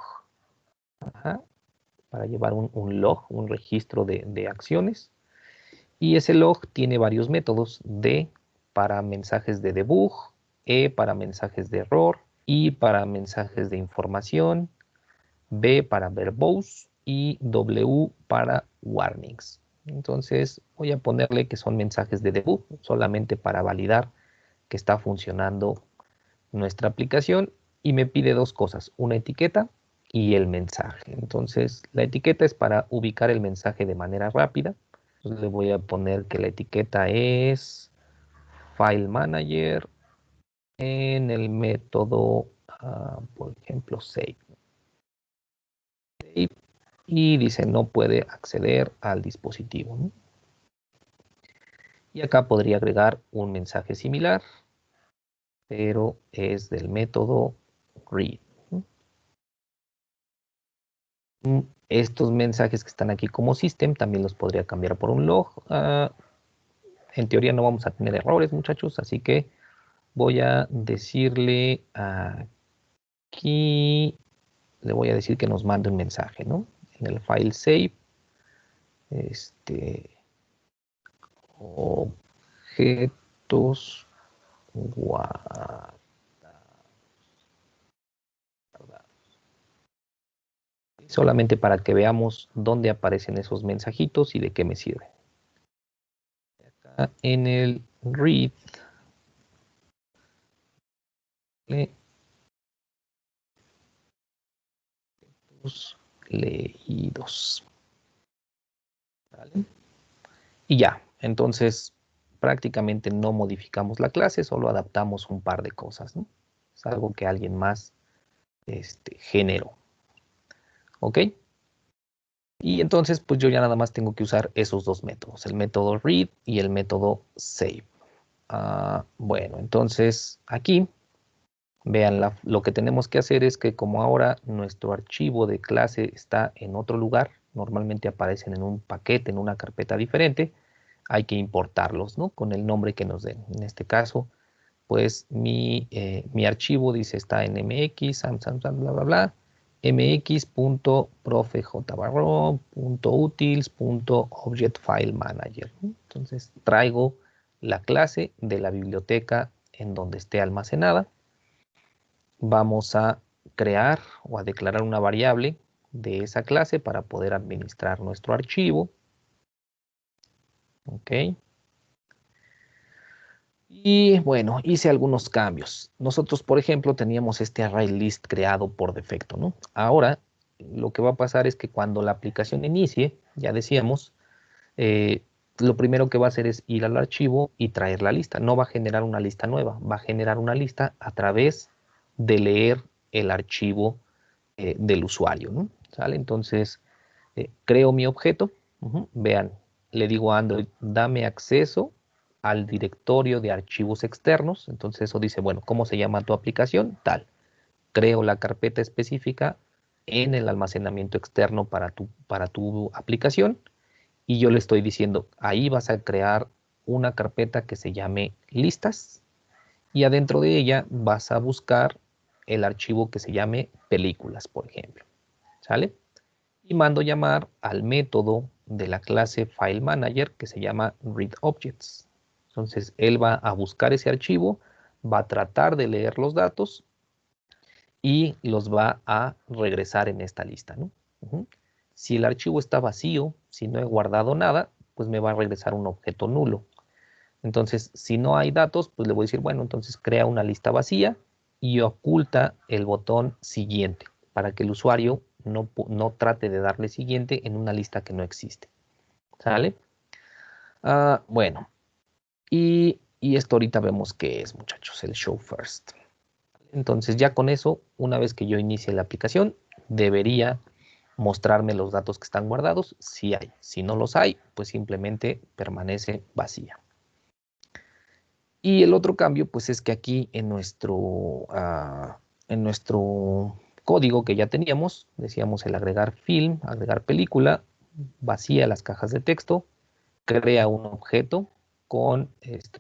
para llevar un log, un registro de acciones. Y ese log tiene varios métodos: D para mensajes de debug, E para mensajes de error, I para mensajes de información, B para verbose y W para warnings. Entonces voy a ponerle que son mensajes de debug, solamente para validar que está funcionando nuestra aplicación, y me pide 2 cosas: una etiqueta y el mensaje. Entonces la etiqueta es para ubicar el mensaje de manera rápida. Entonces le voy a poner que la etiqueta es File Manager en el método, por ejemplo, save. Y dice no puede acceder al dispositivo, ¿no? Y acá podría agregar un mensaje similar, pero es del método read. Estos mensajes que están aquí como system también los podría cambiar por un log. En teoría no vamos a tener errores, muchachos, así que voy a decirle aquí, le voy a decir que nos mande un mensaje, ¿no? En el file save, objetos guardados. Solamente para que veamos dónde aparecen esos mensajitos y de qué me sirven. Acá en el read, leídos. ¿Vale? Y ya, entonces prácticamente no modificamos la clase, solo adaptamos un par de cosas, ¿no? Es algo que alguien más generó. ¿Ok? Y entonces, pues yo ya nada más tengo que usar esos dos métodos, el método read y el método save. Bueno, entonces aquí, vean, lo que tenemos que hacer es que como ahora nuestro archivo de clase está en otro lugar, normalmente aparecen en un paquete, en una carpeta diferente, hay que importarlos, ¿no? Con el nombre que nos den. En este caso, pues mi archivo dice está en mx, bla, bla, bla, mx.profjbarro.utils.objectFileManager. Entonces traigo la clase de la biblioteca en donde esté almacenada. Vamos a crear o a declarar una variable de esa clase para poder administrar nuestro archivo. Ok. Y bueno, hice algunos cambios. Nosotros, por ejemplo, teníamos este array list creado por defecto, ¿no? Ahora, lo que va a pasar es que cuando la aplicación inicie, ya decíamos, lo primero que va a hacer es ir al archivo y traer la lista. No va a generar una lista nueva, va a generar una lista a través de leer el archivo del usuario, ¿no? ¿Sale? Entonces, creo mi objeto. Vean, le digo a Android, dame acceso al directorio de archivos externos. Entonces eso dice, bueno, ¿cómo se llama tu aplicación? Tal. Creo la carpeta específica en el almacenamiento externo para tu aplicación y yo le estoy diciendo, ahí vas a crear una carpeta que se llame listas y adentro de ella vas a buscar el archivo que se llame películas, por ejemplo. ¿Sale? Y mando llamar al método de la clase FileManager que se llama readObjects. Entonces él va a buscar ese archivo, va a tratar de leer los datos y los va a regresar en esta lista, ¿no? Si el archivo está vacío, si no he guardado nada, pues me va a regresar un objeto nulo. Entonces, si no hay datos, pues le voy a decir, bueno, entonces crea una lista vacía y oculta el botón siguiente para que el usuario no trate de darle siguiente en una lista que no existe. ¿Sale? Bueno, y esto ahorita vemos qué es, muchachos, el show first. Entonces ya con eso, una vez que yo inicie la aplicación, debería mostrarme los datos que están guardados, si hay. Si no los hay, pues simplemente permanece vacía. Y el otro cambio, pues es que aquí en nuestro código que ya teníamos, decíamos el agregar film, agregar película, vacía las cajas de texto, crea un objeto con,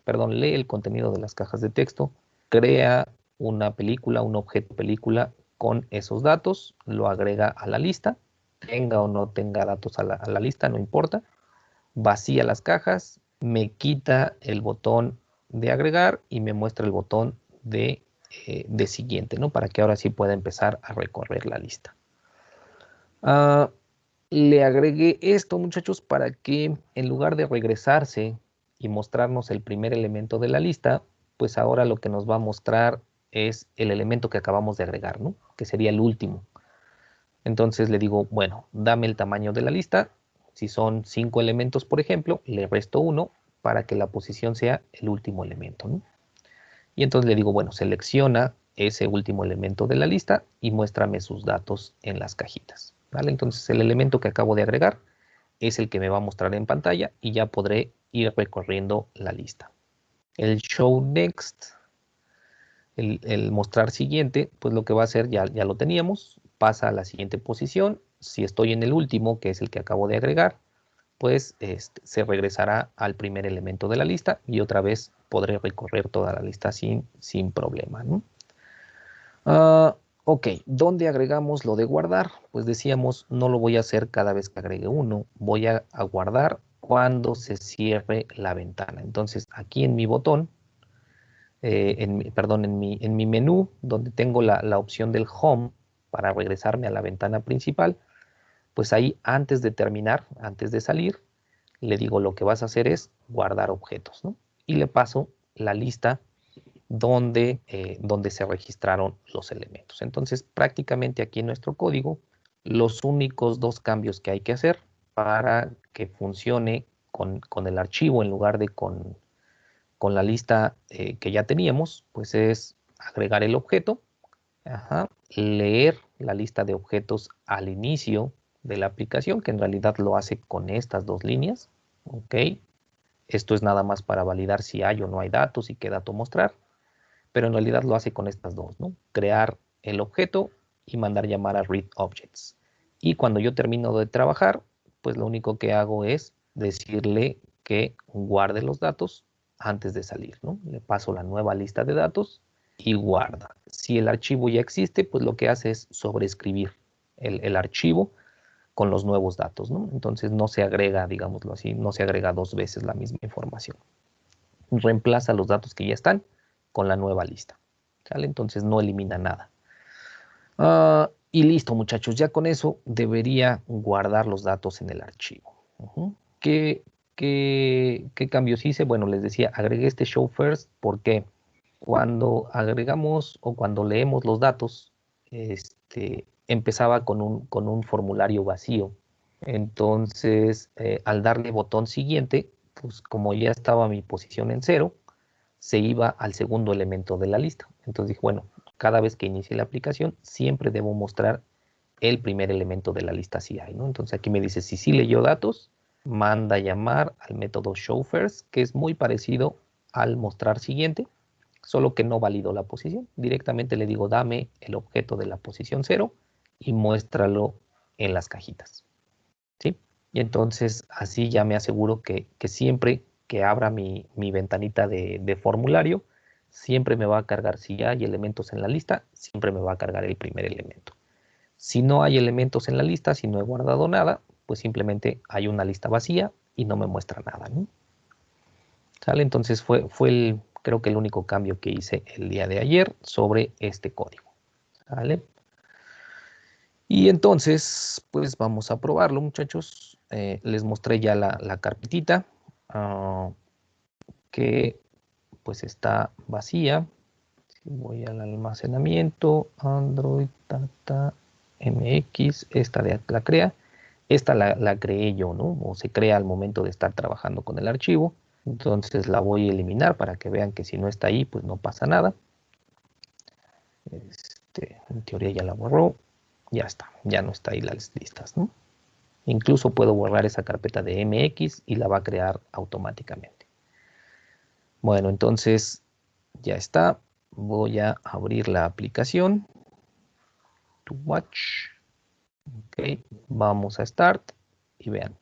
perdón, lee el contenido de las cajas de texto, crea una película, un objeto película con esos datos, lo agrega a la lista, tenga o no tenga datos a la lista, no importa, vacía las cajas, me quita el botón de agregar y me muestra el botón de siguiente, ¿no? Para que ahora sí pueda empezar a recorrer la lista. Le agregué esto, muchachos, para que en lugar de regresarse y mostrarnos el primer elemento de la lista, pues ahora lo que nos va a mostrar es el elemento que acabamos de agregar, ¿no? Que sería el último. Entonces le digo, bueno, dame el tamaño de la lista. Si son 5 elementos, por ejemplo, le resto 1 para que la posición sea el último elemento, ¿no? Y entonces le digo, bueno, selecciona ese último elemento de la lista y muéstrame sus datos en las cajitas, ¿vale? Entonces el elemento que acabo de agregar es el que me va a mostrar en pantalla y ya podré ir recorriendo la lista. El Show Next, el mostrar siguiente, pues lo que va a hacer, ya lo teníamos, pasa a la siguiente posición. Si estoy en el último, que es el que acabo de agregar, pues se regresará al primer elemento de la lista y otra vez podré recorrer toda la lista sin problema, ¿no? Ok, ¿dónde agregamos lo de guardar? Pues decíamos, no lo voy a hacer cada vez que agregue uno, voy a guardar cuando se cierre la ventana. Entonces, aquí en mi botón, perdón, en mi menú, donde tengo la opción del Home para regresarme a la ventana principal, pues ahí antes de terminar, antes de salir, le digo lo que vas a hacer es guardar objetos, ¿no? Y le paso la lista donde se registraron los elementos. Entonces, prácticamente aquí en nuestro código, los únicos dos cambios que hay que hacer para que funcione con el archivo en lugar de con la lista que ya teníamos, pues es agregar el objeto, leer la lista de objetos al inicio de la aplicación, que en realidad lo hace con estas dos líneas, ¿ok? Esto es nada más para validar si hay o no hay datos y qué dato mostrar, pero en realidad lo hace con estas dos, ¿no? Crear el objeto y mandar llamar a read objects. Y cuando yo termino de trabajar, pues lo único que hago es decirle que guarde los datos antes de salir, ¿no? Le paso la nueva lista de datos y guarda. Si el archivo ya existe, pues lo que hace es sobreescribir el archivo con los nuevos datos, ¿no? Entonces no se agrega, digámoslo así, no se agrega dos veces la misma información. Reemplaza los datos que ya están con la nueva lista, ¿sale? Entonces no elimina nada. Y listo, muchachos, ya con eso debería guardar los datos en el archivo. ¿Qué cambios hice? Bueno, les decía, agregué este show first porque cuando agregamos o cuando leemos los datos, empezaba con un formulario vacío. Entonces, al darle botón siguiente, pues como ya estaba mi posición en 0, se iba al segundo elemento de la lista. Entonces dije, bueno, cada vez que inicie la aplicación, siempre debo mostrar el primer elemento de la lista si hay, ¿no? Entonces aquí me dice, si sí leyó datos, manda llamar al método showFirst, que es muy parecido al mostrar siguiente, solo que no validó la posición. Directamente le digo, dame el objeto de la posición 0 y muéstralo en las cajitas, ¿sí? Y entonces así ya me aseguro que siempre que abra mi ventanita de formulario, siempre me va a cargar, si ya hay elementos en la lista, siempre me va a cargar el primer elemento. Si no hay elementos en la lista, si no he guardado nada, pues simplemente hay una lista vacía y no me muestra nada, ¿no? ¿Sale? Entonces creo que el único cambio que hice el día de ayer sobre este código. ¿Sale? Y entonces, pues vamos a probarlo, muchachos. Les mostré ya la carpetita que pues está vacía. Si voy al almacenamiento, Android, Data, MX, esta la crea. Esta la creé yo, ¿no? O se crea al momento de estar trabajando con el archivo. Entonces la voy a eliminar para que vean que si no está ahí, pues no pasa nada. En teoría ya la borró. Ya está, ya no está ahí las listas, ¿no? Incluso puedo borrar esa carpeta de MX y la va a crear automáticamente. Bueno, entonces ya está. Voy a abrir la aplicación. To watch. Ok, vamos a Start. Y vean,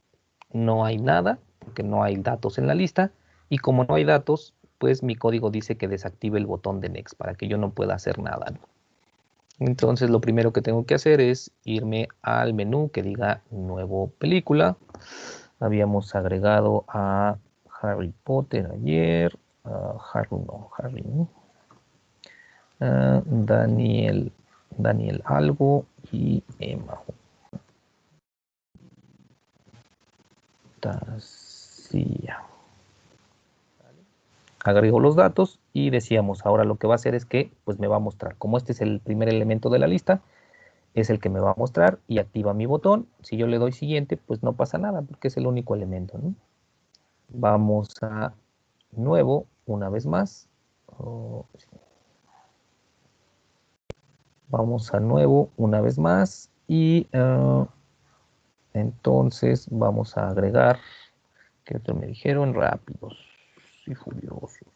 no hay nada porque no hay datos en la lista. Y como no hay datos, pues mi código dice que desactive el botón de Next para que yo no pueda hacer nada, ¿no? Entonces lo primero que tengo que hacer es irme al menú que diga Nuevo película. Habíamos agregado a Harry Potter ayer. Harry no. Daniel algo y Emma. Fantasía. Agrego los datos y decíamos, ahora lo que va a hacer es que pues me va a mostrar, como este es el primer elemento de la lista, es el que me va a mostrar y activa mi botón. Si yo le doy siguiente, pues no pasa nada porque es el único elemento, ¿no? Vamos a nuevo una vez más. Vamos a nuevo una vez más y Entonces vamos a agregar, ¿qué otro me dijeron? Rápidos y furiosos.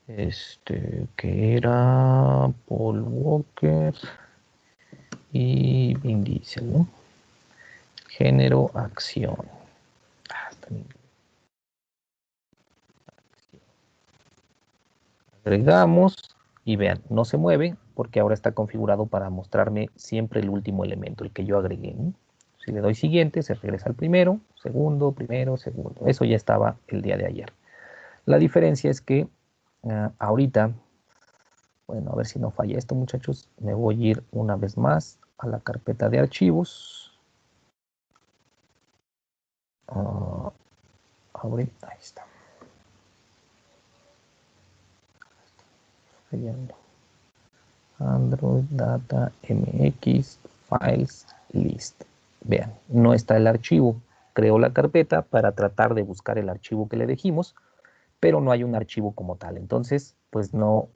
Que era Paul Walker y Vin Diesel, ¿no? Género, acción. También. Agregamos y vean, no se mueve porque ahora está configurado para mostrarme siempre el último elemento, el que yo agregué, ¿no? Si le doy siguiente, se regresa al primero, segundo, primero, segundo. Eso ya estaba el día de ayer. La diferencia es que ahorita, bueno, a ver si no falla esto, muchachos, me voy a ir una vez más a la carpeta de archivos. Ahí está. Android Data MX Files List. Vean, no está el archivo. Creo la carpeta para tratar de buscar el archivo que le dijimos, pero no hay un archivo como tal. Entonces, pues no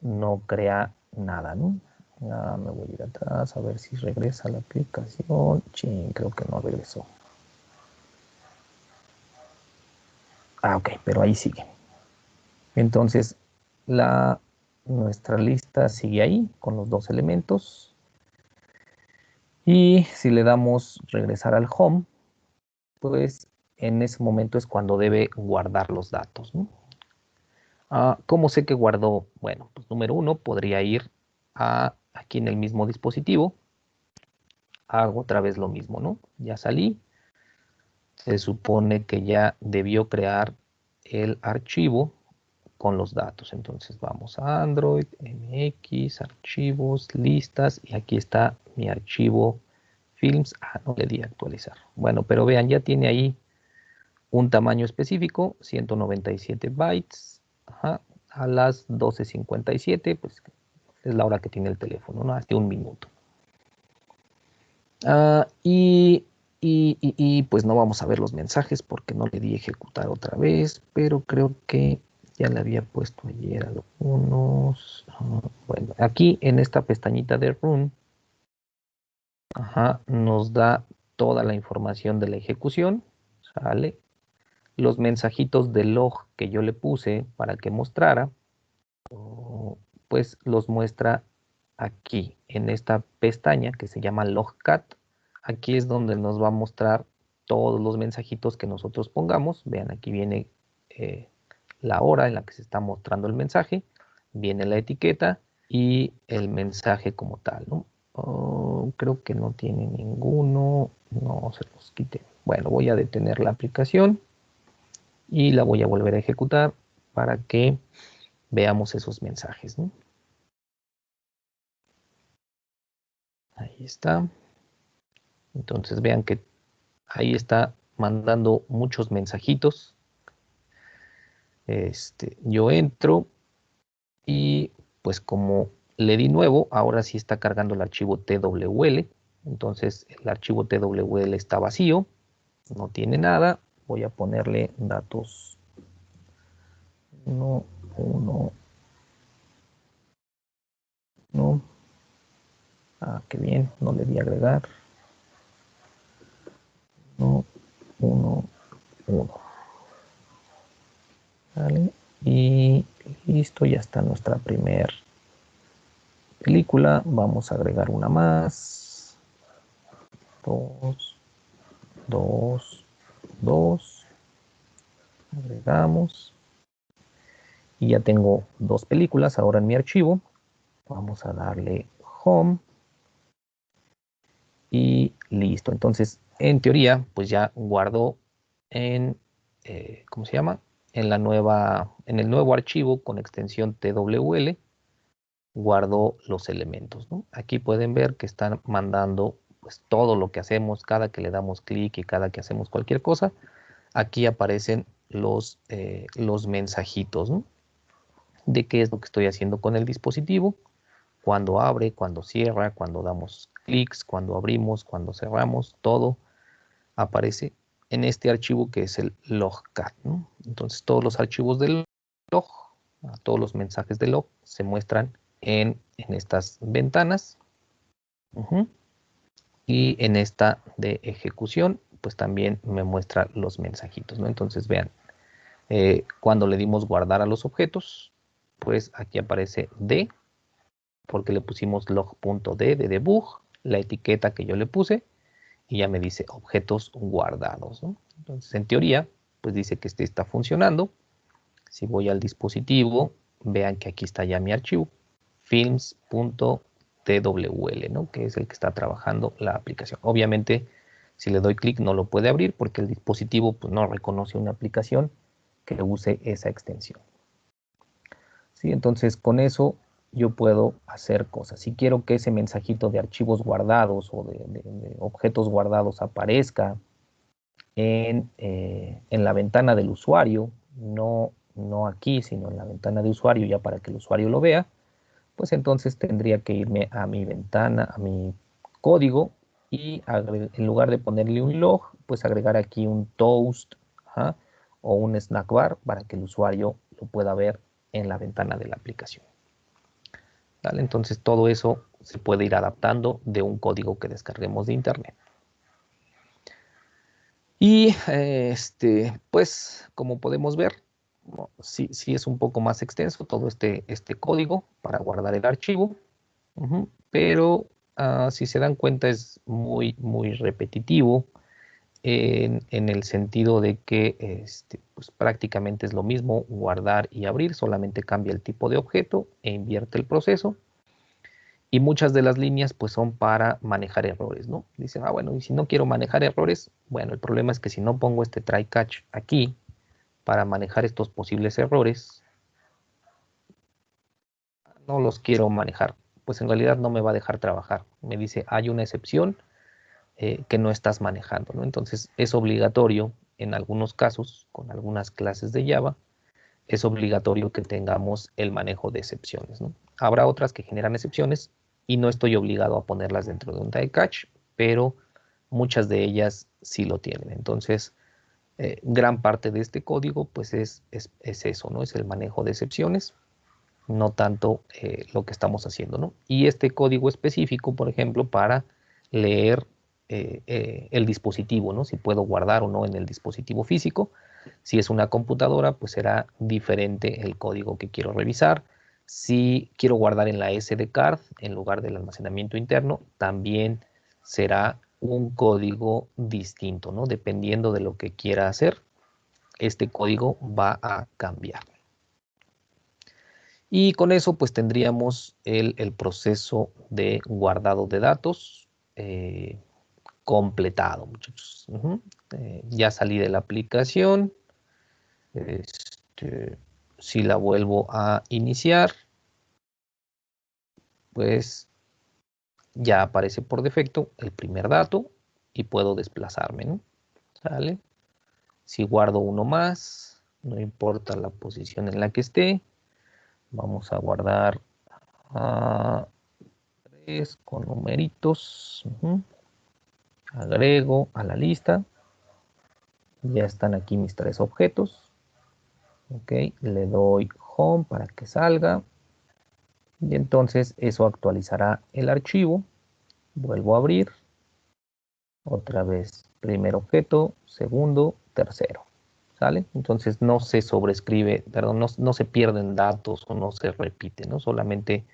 crea nada, ¿no? Me voy a ir atrás a ver si regresa la aplicación. Chin, creo que no regresó. Ok, pero ahí sigue. Entonces, nuestra lista sigue ahí con los dos elementos. Y si le damos regresar al home, pues en ese momento es cuando debe guardar los datos, ¿no? ¿Cómo sé que guardó? Bueno, pues número uno, podría ir aquí en el mismo dispositivo. Hago otra vez lo mismo, ¿no? Ya salí. Se supone que ya debió crear el archivo con los datos. Entonces vamos a Android, MX, archivos, listas, y aquí está mi archivo Films. No le di a actualizar. Bueno, pero vean, ya tiene ahí un tamaño específico, 197 bytes, a las 12:57, pues es la hora que tiene el teléfono, ¿no? Hace un minuto. Y pues no vamos a ver los mensajes porque no le di ejecutar otra vez, pero creo que ya le había puesto ayer algunos. Bueno, aquí en esta pestañita de Run, nos da toda la información de la ejecución, ¿sale? Los mensajitos de log que yo le puse para que mostrara, pues los muestra aquí, en esta pestaña que se llama logcat. Aquí es donde nos va a mostrar todos los mensajitos que nosotros pongamos. Vean, aquí viene la hora en la que se está mostrando el mensaje, viene la etiqueta y el mensaje como tal, ¿no? Creo que no tiene ninguno, no se los quite. Bueno, voy a detener la aplicación y la voy a volver a ejecutar para que veamos esos mensajes, ¿no? Ahí está. Entonces vean que ahí está mandando muchos mensajitos. Yo entro y pues como le di nuevo, ahora sí está cargando el archivo TWL. Entonces el archivo TWL está vacío, no tiene nada. Voy a ponerle datos 1, 1, no. Qué bien, no le di agregar. 1, 1, 1. ¿Vale? Y listo, ya está nuestra primer película. Vamos a agregar una más. 2, 2, 2. Agregamos. Y ya tengo dos películas ahora en mi archivo. Vamos a darle Home. Y listo. Entonces, en teoría, pues ya guardó en, ¿cómo se llama? En el nuevo archivo con extensión TWL, guardó los elementos, ¿no? Aquí pueden ver que están mandando pues todo lo que hacemos, cada que le damos clic y cada que hacemos cualquier cosa, aquí aparecen los mensajitos, ¿no? De qué es lo que estoy haciendo con el dispositivo, cuando abre, cuando cierra, cuando damos clics, cuando abrimos, cuando cerramos, todo aparece en este archivo que es el logcat, ¿no? Entonces todos los archivos del log, todos los mensajes del log se muestran en estas ventanas. Y en esta de ejecución, pues también me muestra los mensajitos, ¿no? Entonces vean, cuando le dimos guardar a los objetos, pues aquí aparece D, porque le pusimos log.d de debug, la etiqueta que yo le puse, y ya me dice objetos guardados, ¿no? Entonces, en teoría, pues dice que este está funcionando. Si voy al dispositivo, vean que aquí está ya mi archivo, films.twl, ¿no? Que es el que está trabajando la aplicación. Obviamente, si le doy clic no lo puede abrir porque el dispositivo pues, no reconoce una aplicación que use esa extensión. ¿Sí? Entonces, con eso yo puedo hacer cosas. Si quiero que ese mensajito de archivos guardados o de objetos guardados aparezca en la ventana del usuario, no aquí, sino en la ventana de usuario ya para que el usuario lo vea, pues entonces tendría que irme a mi ventana, a mi código y en lugar de ponerle un log, pues agregar aquí un toast, ¿ajá?, o un snack bar para que el usuario lo pueda ver en la ventana de la aplicación. ¿Vale? Entonces todo eso se puede ir adaptando de un código que descarguemos de internet. Y pues como podemos ver, sí es un poco más extenso todo este código para guardar el archivo, pero si se dan cuenta es muy repetitivo en el sentido de que pues prácticamente es lo mismo guardar y abrir, solamente cambia el tipo de objeto e invierte el proceso. Y muchas de las líneas pues son para manejar errores, ¿no? Dicen, bueno, y si no quiero manejar errores, bueno, el problema es que si no pongo este try catch aquí para manejar estos posibles errores, no los quiero manejar, pues en realidad no me va a dejar trabajar. Me dice, hay una excepción que no estás manejando, ¿no? Entonces es obligatorio en algunos casos, con algunas clases de Java, es obligatorio que tengamos el manejo de excepciones, ¿no? Habrá otras que generan excepciones y no estoy obligado a ponerlas dentro de un try catch, pero muchas de ellas sí lo tienen. Entonces, gran parte de este código pues es eso, ¿no? Es el manejo de excepciones, no tanto lo que estamos haciendo, ¿no? Y este código específico, por ejemplo, para leer el dispositivo, ¿no? Si puedo guardar o no en el dispositivo físico. Si es una computadora, pues será diferente el código que quiero revisar. Si quiero guardar en la SD card en lugar del almacenamiento interno, también será un código distinto, ¿no? Dependiendo de lo que quiera hacer, este código va a cambiar. Y con eso pues tendríamos el proceso de guardado de datos completado, muchachos. Ya salí de la aplicación. Si la vuelvo a iniciar, pues ya aparece por defecto el primer dato y puedo desplazarme, ¿no? ¿Sale? Si guardo uno más, no importa la posición en la que esté, vamos a guardar a 3 con numeritos. Agrego a la lista. Ya están aquí mis 3 objetos. Ok, le doy home para que salga. Y entonces eso actualizará el archivo. Vuelvo a abrir. Otra vez, primer objeto, segundo, tercero. ¿Sale? Entonces no se sobrescribe, perdón, no se pierden datos o no se repite, ¿no? Solamente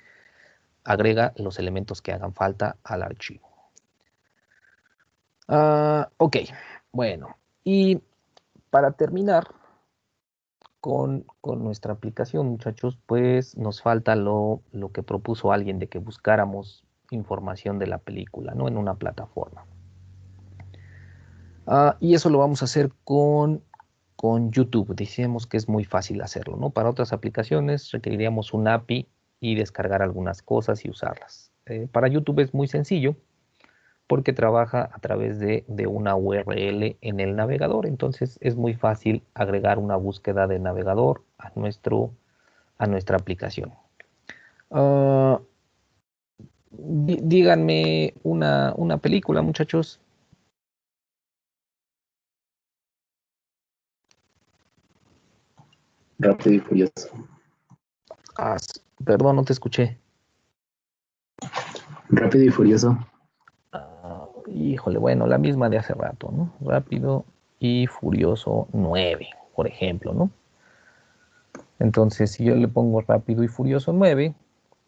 agrega los elementos que hagan falta al archivo. Ok, bueno. Y para terminar con nuestra aplicación, muchachos, pues nos falta lo que propuso alguien de que buscáramos información de la película, ¿no? En una plataforma. Y eso lo vamos a hacer con YouTube. Decíamos que es muy fácil hacerlo, ¿no? Para otras aplicaciones requeriríamos un API y descargar algunas cosas y usarlas. Para YouTube es muy sencillo porque trabaja a través de una URL en el navegador. Entonces es muy fácil agregar una búsqueda de navegador a nuestra aplicación. Díganme una película, muchachos. Rápido y Furioso. Perdón, no te escuché. Rápido y Furioso. híjole, bueno, la misma de hace rato, ¿no? Rápido y Furioso 9, por ejemplo, ¿no? Entonces, si yo le pongo Rápido y Furioso 9,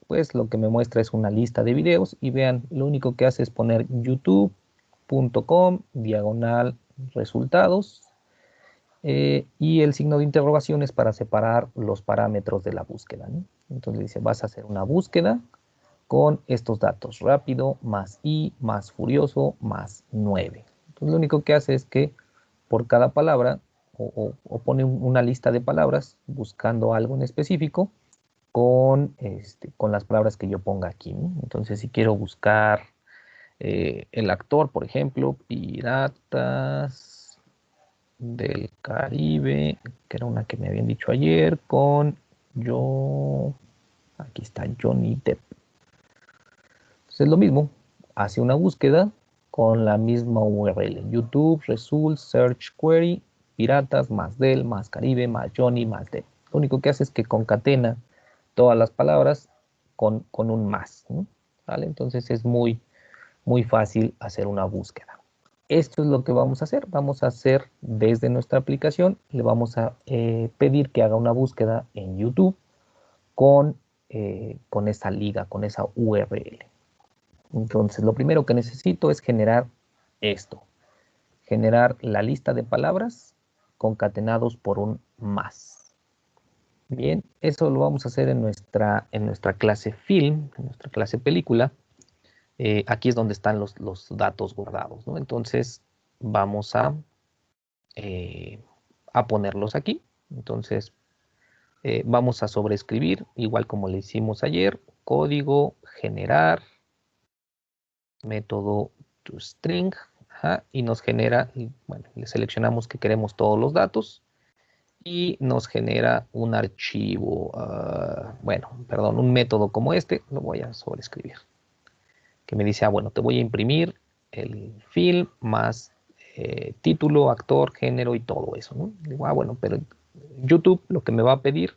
pues lo que me muestra es una lista de videos y vean, lo único que hace es poner youtube.com/resultados y el signo de interrogación es para separar los parámetros de la búsqueda, ¿no? Entonces dice, vas a hacer una búsqueda con estos datos, rápido, más i, más furioso, más 9. Entonces lo único que hace es que por cada palabra o pone una lista de palabras buscando algo en específico con las palabras que yo ponga aquí, ¿no? Entonces si quiero buscar el actor, por ejemplo, Piratas del Caribe, que era una que me habían dicho ayer, aquí está Johnny Depp. Entonces es lo mismo, hace una búsqueda con la misma URL, YouTube, Results, Search Query, Piratas, más del, más Caribe, más Johnny, más Depp. Lo único que hace es que concatena todas las palabras con un más, ¿no? ¿Vale? Entonces es muy, muy fácil hacer una búsqueda. Esto es lo que vamos a hacer. Vamos a hacer desde nuestra aplicación, le vamos a pedir que haga una búsqueda en YouTube con esa liga, con esa URL. Entonces, lo primero que necesito es generar esto. Generar la lista de palabras concatenados por un más. Bien, eso lo vamos a hacer en nuestra clase film, en nuestra clase película. Aquí es donde están los datos guardados, ¿no? Entonces, vamos a ponerlos aquí. Entonces, vamos a sobreescribir, igual como le hicimos ayer, código generar método toString, y nos genera, bueno, le seleccionamos que queremos todos los datos y nos genera un archivo, bueno, perdón, un método como este, lo voy a sobreescribir, que me dice, bueno, te voy a imprimir el film más título, actor, género y todo eso, ¿no? Digo, bueno, pero YouTube lo que me va a pedir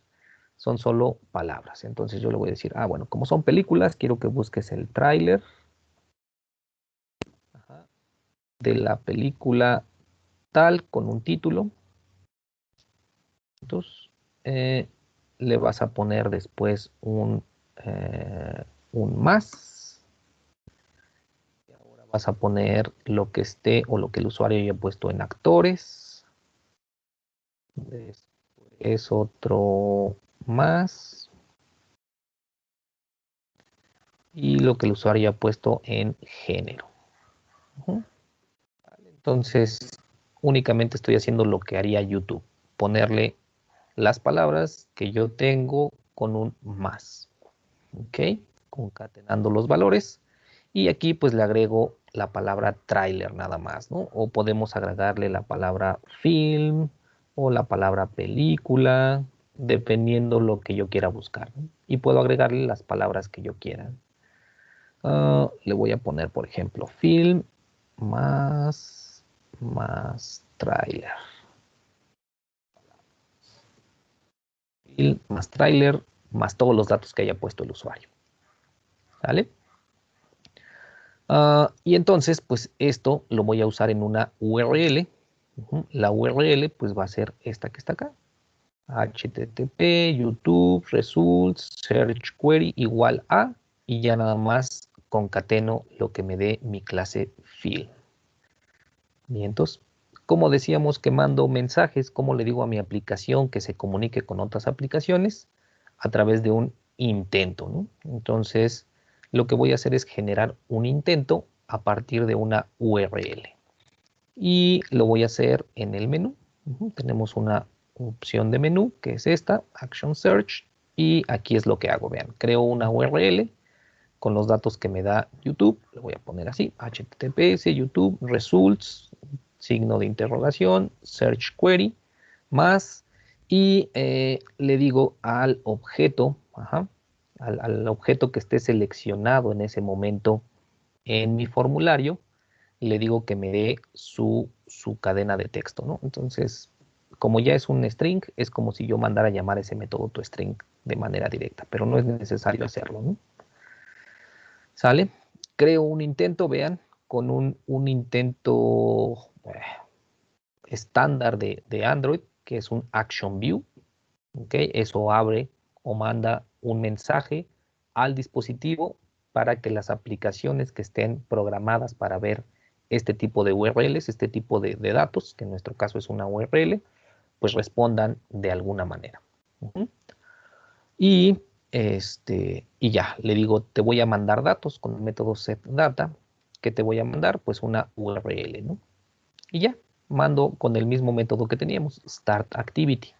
son solo palabras, entonces yo le voy a decir, bueno, como son películas, quiero que busques el tráiler de la película tal con un título. Entonces, le vas a poner después un más. Y ahora vas a poner lo que esté o lo que el usuario haya puesto en actores. Después otro más. Y lo que el usuario haya puesto en género. Entonces, únicamente estoy haciendo lo que haría YouTube. Ponerle las palabras que yo tengo con un más. ¿Ok? Concatenando los valores. Y aquí pues le agrego la palabra trailer nada más, ¿no? O podemos agregarle la palabra film o la palabra película, dependiendo lo que yo quiera buscar, ¿no? Y puedo agregarle las palabras que yo quiera. Le voy a poner, por ejemplo, film más trailer. Film más trailer más todos los datos que haya puesto el usuario. ¿Vale? Y entonces, pues esto lo voy a usar en una URL. La URL pues va a ser esta que está acá. HTTP, YouTube, results, search query igual a, y ya nada más concateno lo que me dé mi clase fill. Bien, entonces, como decíamos que mando mensajes, ¿cómo le digo a mi aplicación que se comunique con otras aplicaciones? A través de un intento, ¿no? Entonces, lo que voy a hacer es generar un intento a partir de una URL. Y lo voy a hacer en el menú. Tenemos una opción de menú que es esta, Action Search. Y aquí es lo que hago, vean, creo una URL con los datos que me da YouTube. Le voy a poner así, HTTPS, YouTube, Results, signo de interrogación, Search Query, más, y le digo al objeto, al objeto que esté seleccionado en ese momento en mi formulario, le digo que me dé su cadena de texto, ¿no? Entonces, como ya es un string, es como si yo mandara a llamar ese método toString de manera directa, pero no es necesario hacerlo, ¿no? ¿Sale? Creo un intento, vean, con un intento estándar de Android, que es un Action View. ¿Okay? Eso abre o manda un mensaje al dispositivo para que las aplicaciones que estén programadas para ver este tipo de URLs, este tipo de datos, que en nuestro caso es una URL, pues respondan de alguna manera. Y, y ya, le digo, te voy a mandar datos con el método setData. ¿Qué te voy a mandar? Pues una URL, ¿no? Y ya, mando con el mismo método que teníamos, Start Activity.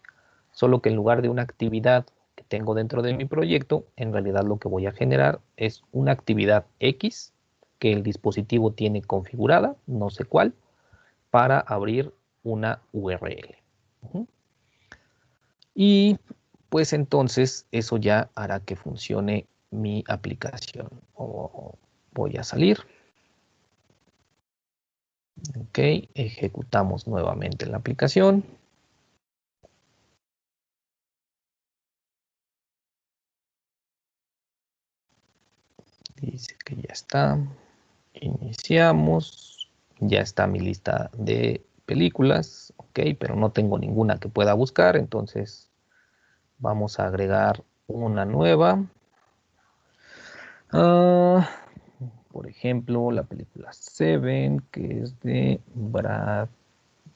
Solo que en lugar de una actividad que tengo dentro de mi proyecto, en realidad lo que voy a generar es una actividad X que el dispositivo tiene configurada, no sé cuál, para abrir una URL. Y pues entonces eso ya hará que funcione mi aplicación. Voy a salir. Ok, ejecutamos nuevamente la aplicación. Dice que ya está. Iniciamos. Ya está mi lista de películas. Ok, pero no tengo ninguna que pueda buscar. Entonces vamos a agregar una nueva. Por ejemplo, la película Seven, que es de Brad.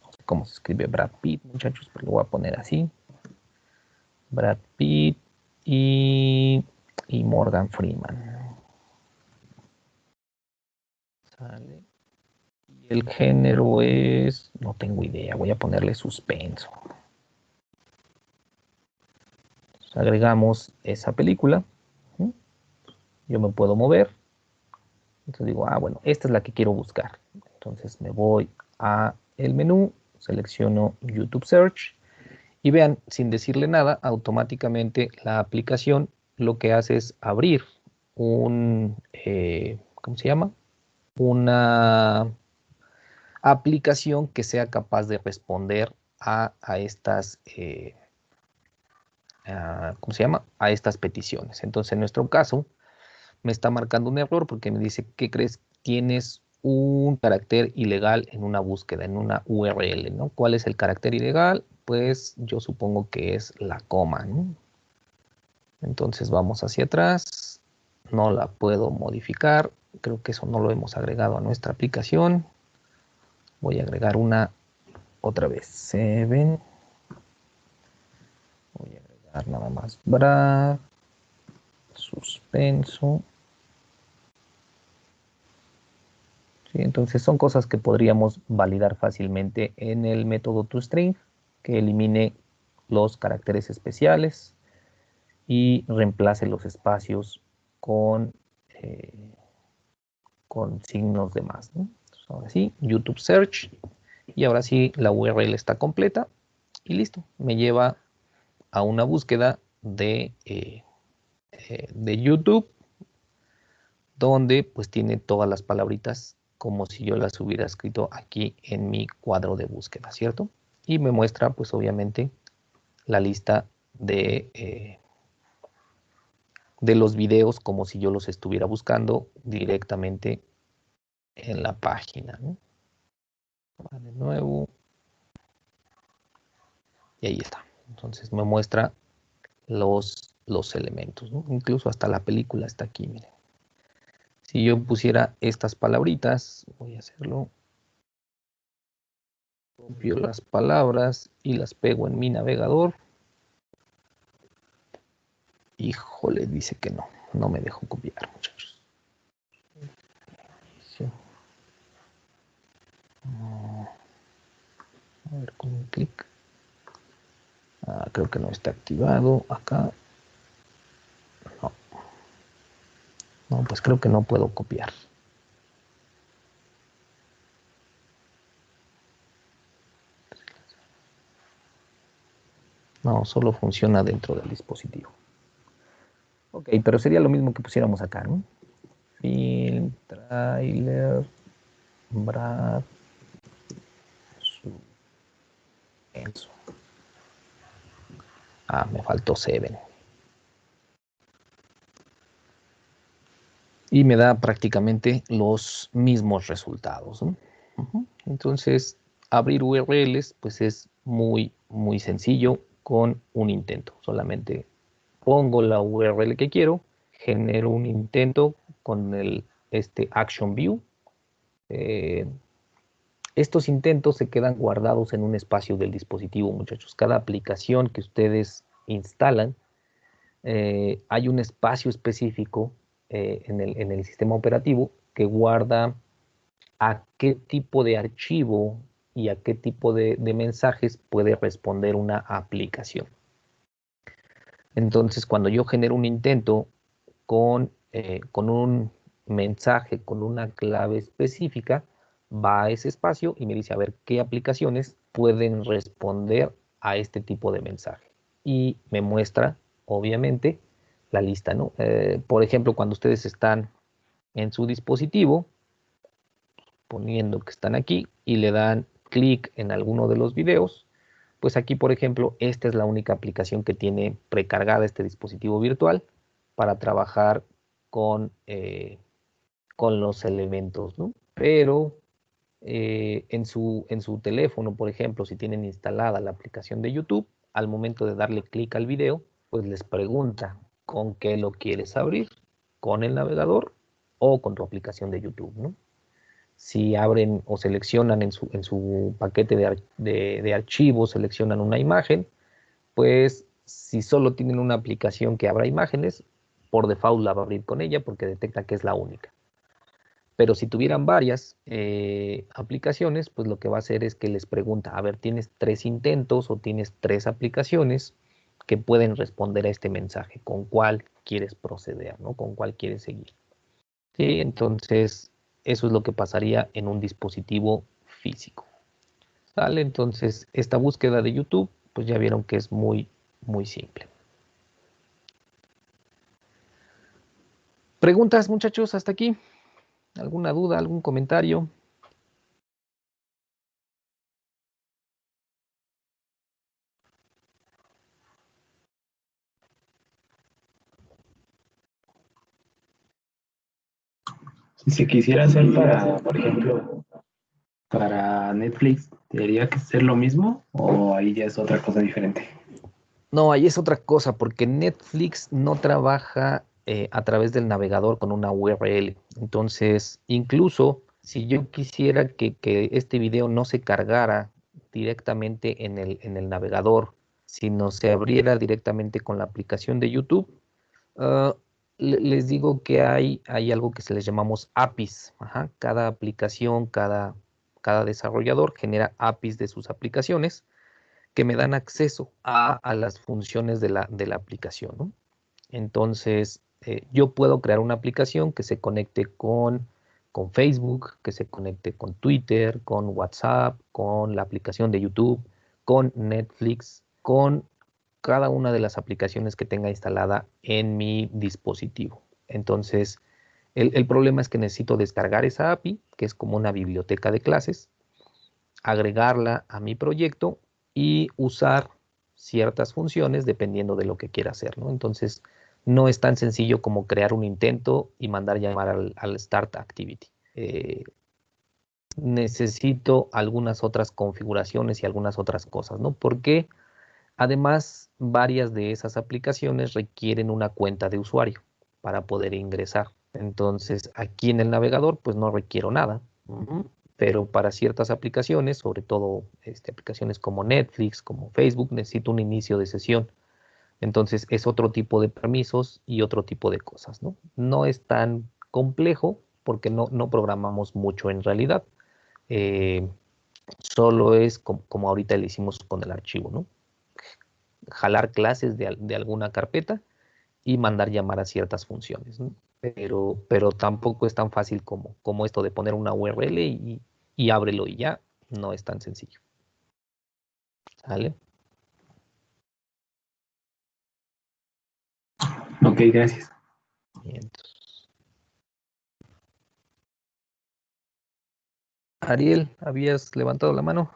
No sé cómo se escribe Brad Pitt, muchachos, pero lo voy a poner así. Brad Pitt y Morgan Freeman. Sale. Y el género es, no tengo idea, voy a ponerle suspenso. Entonces, agregamos esa película. Yo me puedo mover. Entonces digo, bueno, esta es la que quiero buscar. Entonces me voy a el menú, selecciono YouTube Search y vean, sin decirle nada, automáticamente la aplicación lo que hace es abrir ¿cómo se llama? Una aplicación que sea capaz de responder a estas, ¿cómo se llama? A estas peticiones. Entonces, en nuestro caso, me está marcando un error porque me dice, ¿qué crees? Tienes un carácter ilegal en una búsqueda, en una URL, ¿no? ¿Cuál es el carácter ilegal? Pues yo supongo que es la coma, ¿no? Entonces vamos hacia atrás, no la puedo modificar, creo que eso no lo hemos agregado a nuestra aplicación. Voy a agregar una otra vez, Seven. Voy a agregar nada más Brad, suspenso. ¿Sí? Entonces son cosas que podríamos validar fácilmente en el método toString, que elimine los caracteres especiales y reemplace los espacios con signos de más, ¿no? Entonces, ahora sí, YouTube Search, y ahora sí la URL está completa y listo. Me lleva a una búsqueda de YouTube, donde pues tiene todas las palabritas como si yo las hubiera escrito aquí en mi cuadro de búsqueda, ¿cierto? Y me muestra pues obviamente la lista de los videos como si yo los estuviera buscando directamente en la página, ¿no? De nuevo. Y ahí está. Entonces me muestra los elementos, ¿no? Incluso hasta la película está aquí, miren. Si yo pusiera estas palabritas, voy a hacerlo. Copio las palabras y las pego en mi navegador. Híjole, dice que no me dejo copiar, muchachos. Sí. A ver, con un clic. Creo que no está activado acá. No. No, pues creo que no puedo copiar. No, solo funciona dentro del dispositivo. Ok, pero sería lo mismo que pusiéramos acá, ¿no? Film, trailer, Brad, suspenso. Me faltó Seven. y me da prácticamente los mismos resultados, ¿no? Entonces, abrir URLs, pues es muy sencillo con un intento. Solamente pongo la URL que quiero, genero un intento con este Action View. Estos intentos se quedan guardados en un espacio del dispositivo, muchachos. Cada aplicación que ustedes instalan, hay un espacio específico en el sistema operativo que guarda a qué tipo de archivo y a qué tipo de mensajes puede responder una aplicación. Entonces, cuando yo genero un intento con un mensaje, con una clave específica, va a ese espacio y me dice, a ver, qué aplicaciones pueden responder a este tipo de mensaje. Y me muestra, obviamente, la lista, ¿no? Por ejemplo, cuando ustedes están en su dispositivo, poniendo que están aquí y le dan clic en alguno de los videos, pues aquí, por ejemplo, esta es la única aplicación que tiene precargada este dispositivo virtual para trabajar con los elementos, ¿no? Pero en su teléfono, por ejemplo, si tienen instalada la aplicación de YouTube, al momento de darle clic al video, pues les pregunta con qué lo quieres abrir, con el navegador o con tu aplicación de YouTube, ¿no? Si abren o seleccionan en su paquete de archivos, seleccionan una imagen, pues si solo tienen una aplicación que abra imágenes, por default la va a abrir con ella porque detecta que es la única. Pero si tuvieran varias aplicaciones, pues lo que va a hacer es que les pregunta, a ver, ¿tienes 3 intentos o tienes 3 aplicaciones que pueden responder a este mensaje? ¿Con cuál quieres proceder, ¿no? ¿Con cuál quieres seguir? Sí, entonces eso es lo que pasaría en un dispositivo físico. ¿Sale? Entonces esta búsqueda de YouTube, pues ya vieron que es muy simple. ¿Preguntas, muchachos, hasta aquí? ¿Alguna duda, algún comentario? Si se quisiera hacer para, por ejemplo, para Netflix, ¿tendría que ser lo mismo o ahí ya es otra cosa diferente? No, ahí es otra cosa, porque Netflix no trabaja a través del navegador con una URL. Entonces, incluso si yo quisiera que este video no se cargara directamente en el navegador, sino se abriera directamente con la aplicación de YouTube, ah, les digo que hay algo que se les llamamos APIs. Ajá. Cada aplicación, cada desarrollador genera APIs de sus aplicaciones que me dan acceso a las funciones de la aplicación, ¿no? Entonces, yo puedo crear una aplicación que se conecte con Facebook, que se conecte con Twitter, con WhatsApp, con la aplicación de YouTube, con Netflix, con cada una de las aplicaciones que tenga instalada en mi dispositivo. Entonces, el problema es que necesito descargar esa API, que es como una biblioteca de clases, agregarla a mi proyecto y usar ciertas funciones dependiendo de lo que quiera hacer, ¿no? Entonces, no es tan sencillo como crear un intento y mandar llamar al Start Activity. Necesito algunas otras configuraciones y algunas otras cosas, ¿no? Porque además, varias de esas aplicaciones requieren una cuenta de usuario para poder ingresar. Entonces, aquí en el navegador, pues no requiero nada. Pero para ciertas aplicaciones, sobre todo aplicaciones como Netflix, como Facebook, necesito un inicio de sesión. Entonces, es otro tipo de permisos y otro tipo de cosas, ¿no? No es tan complejo porque no programamos mucho en realidad. Eh, Solo es como ahorita le hicimos con el archivo, ¿no? Jalar clases de alguna carpeta y mandar llamar a ciertas funciones, ¿no? Pero tampoco es tan fácil como esto de poner una URL y ábrelo y ya, no es tan sencillo. ¿Sale? Ok, gracias. Y entonces, Ariel, ¿habías levantado la mano?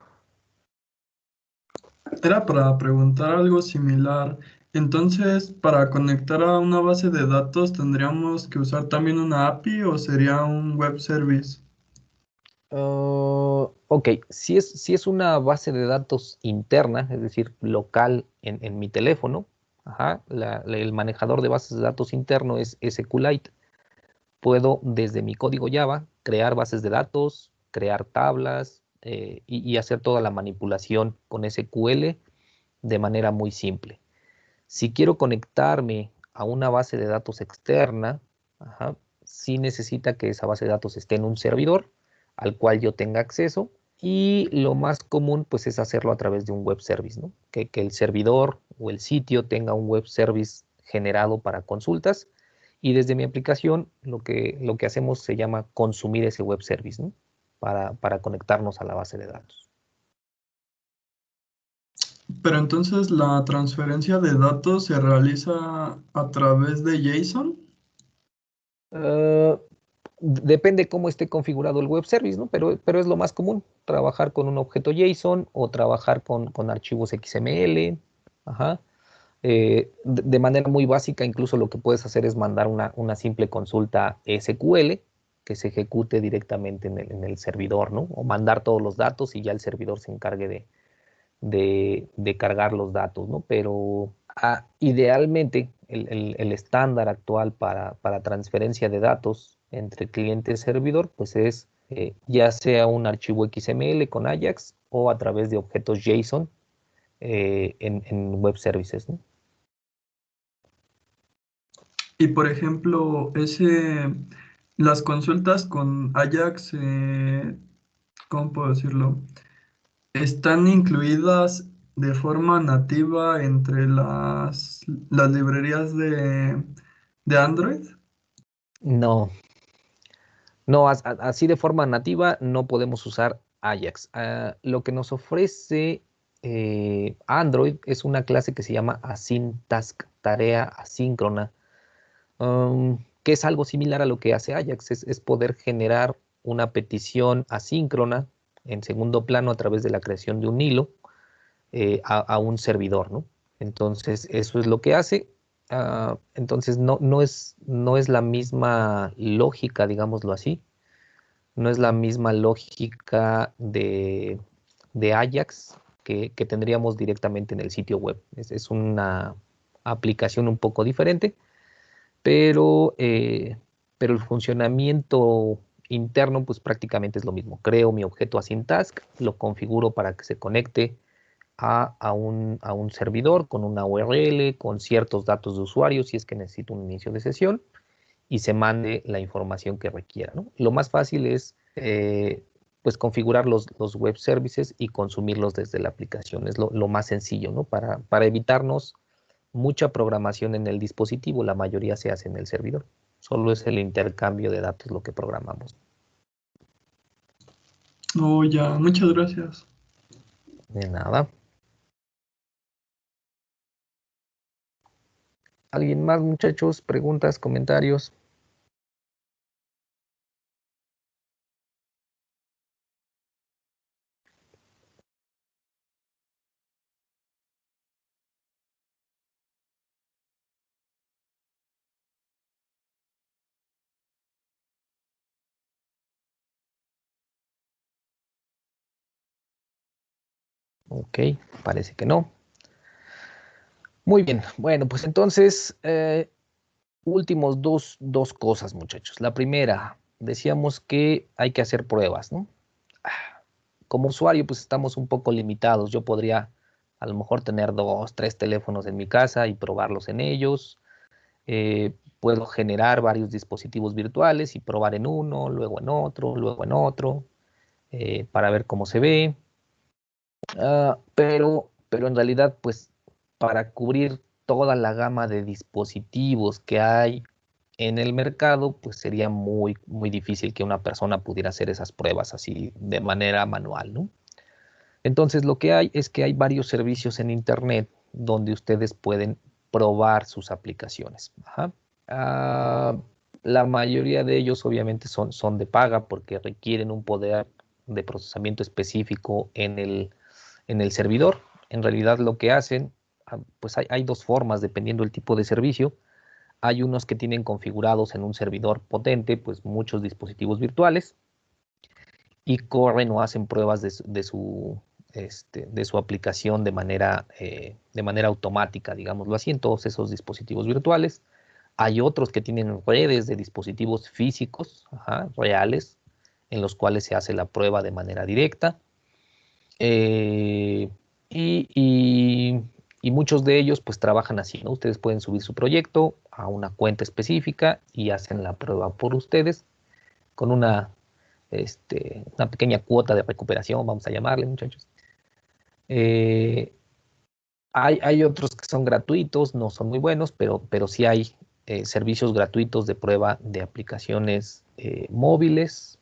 Era para preguntar algo similar. Entonces, para conectar a una base de datos, ¿tendríamos que usar también una API o sería un web service? Ok, si es una base de datos interna, es decir, local en mi teléfono, ajá, el manejador de bases de datos interno es SQLite. Puedo desde mi código Java crear bases de datos, crear tablas y hacer toda la manipulación con SQL de manera muy simple. Si quiero conectarme a una base de datos externa, ajá, sí necesita que esa base de datos esté en un servidor al cual yo tenga acceso y lo más común pues es hacerlo a través de un web service, ¿no? Que el servidor o el sitio tenga un web service generado para consultas y desde mi aplicación lo que hacemos se llama consumir ese web service, ¿no? Para conectarnos a la base de datos. Pero entonces la transferencia de datos se realiza a través de JSON. Uh, Depende cómo esté configurado el web service, ¿no? Pero es lo más común, trabajar con un objeto JSON o trabajar con archivos XML. Ajá. De manera muy básica, incluso lo que puedes hacer es mandar una simple consulta SQL que se ejecute directamente en el servidor, ¿no? O mandar todos los datos y ya el servidor se encargue de cargar los datos, ¿no? Pero idealmente el estándar actual para transferencia de datos entre cliente y servidor, pues es ya sea un archivo XML con Ajax o a través de objetos JSON en web services, ¿no? Y por ejemplo, las consultas con Ajax, ¿cómo puedo decirlo? ¿Están incluidas de forma nativa entre las librerías de Android? No, no, así de forma nativa no podemos usar Ajax. Lo que nos ofrece Android es una clase que se llama asyntask, tarea asíncrona, que es algo similar a lo que hace Ajax, es poder generar una petición asíncrona en segundo plano a través de la creación de un hilo a un servidor, ¿no? Entonces, eso es lo que hace. Entonces, no es la misma lógica, digámoslo así, no es la misma lógica de Ajax que tendríamos directamente en el sitio web. Es una aplicación un poco diferente, pero, eh, pero el funcionamiento interno pues prácticamente es lo mismo. Creo mi objeto asyntask, lo configuro para que se conecte a un servidor con una URL, con ciertos datos de usuario si es que necesito un inicio de sesión y se mande la información que requiera, ¿no? Lo más fácil es pues configurar los web services y consumirlos desde la aplicación. Es lo más sencillo, ¿no? Para evitarnos mucha programación en el dispositivo, la mayoría se hace en el servidor. Solo es el intercambio de datos lo que programamos. Oh, ya, muchas gracias. De nada. ¿Alguien más, muchachos? ¿Preguntas, comentarios? Ok, parece que no. Muy bien, bueno, pues entonces, últimos dos cosas, muchachos. La primera, decíamos que hay que hacer pruebas, ¿no? Como usuario, pues estamos un poco limitados. Yo podría a lo mejor tener dos, tres teléfonos en mi casa y probarlos en ellos. Puedo generar varios dispositivos virtuales y probar en uno, luego en otro, luego en otro, para ver cómo se ve. Pero en realidad, pues para cubrir toda la gama de dispositivos que hay en el mercado, pues sería muy, muy difícil que una persona pudiera hacer esas pruebas así de manera manual, ¿no? Entonces, lo que hay es que hay varios servicios en Internet donde ustedes pueden probar sus aplicaciones. Ajá. Ah, la mayoría de ellos obviamente son de paga porque requieren un poder de procesamiento específico en el servidor. En realidad lo que hacen, pues hay dos formas dependiendo del tipo de servicio. Hay unos que tienen configurados en un servidor potente, pues muchos dispositivos virtuales y corren o hacen pruebas de su aplicación de manera automática, digámoslo así, en todos esos dispositivos virtuales. Hay otros que tienen redes de dispositivos físicos, reales, en los cuales se hace la prueba de manera directa. Eh, y, y- y muchos de ellos pues trabajan así, ¿no? Ustedes pueden subir su proyecto a una cuenta específica y hacen la prueba por ustedes con una pequeña cuota de recuperación, vamos a llamarle, muchachos. Eh, hay otros que son gratuitos, no son muy buenos, pero sí hay servicios gratuitos de prueba de aplicaciones móviles.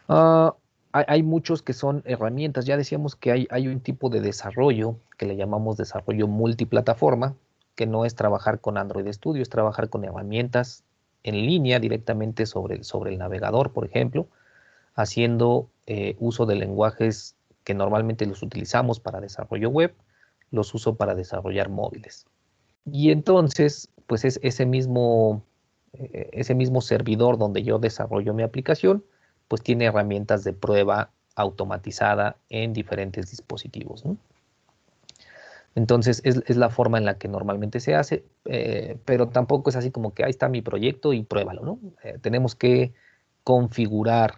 Ah, hay muchos que son herramientas. Ya decíamos que hay un tipo de desarrollo que le llamamos desarrollo multiplataforma, que no es trabajar con Android Studio, es trabajar con herramientas en línea directamente sobre el navegador, por ejemplo, haciendo uso de lenguajes que normalmente los utilizamos para desarrollo web, los uso para desarrollar móviles. Y entonces, pues es ese mismo servidor donde yo desarrollo mi aplicación, pues tiene herramientas de prueba automatizada en diferentes dispositivos, ¿no? Entonces es la forma en la que normalmente se hace, pero tampoco es así como que ahí está mi proyecto y pruébalo, ¿no? Tenemos que configurar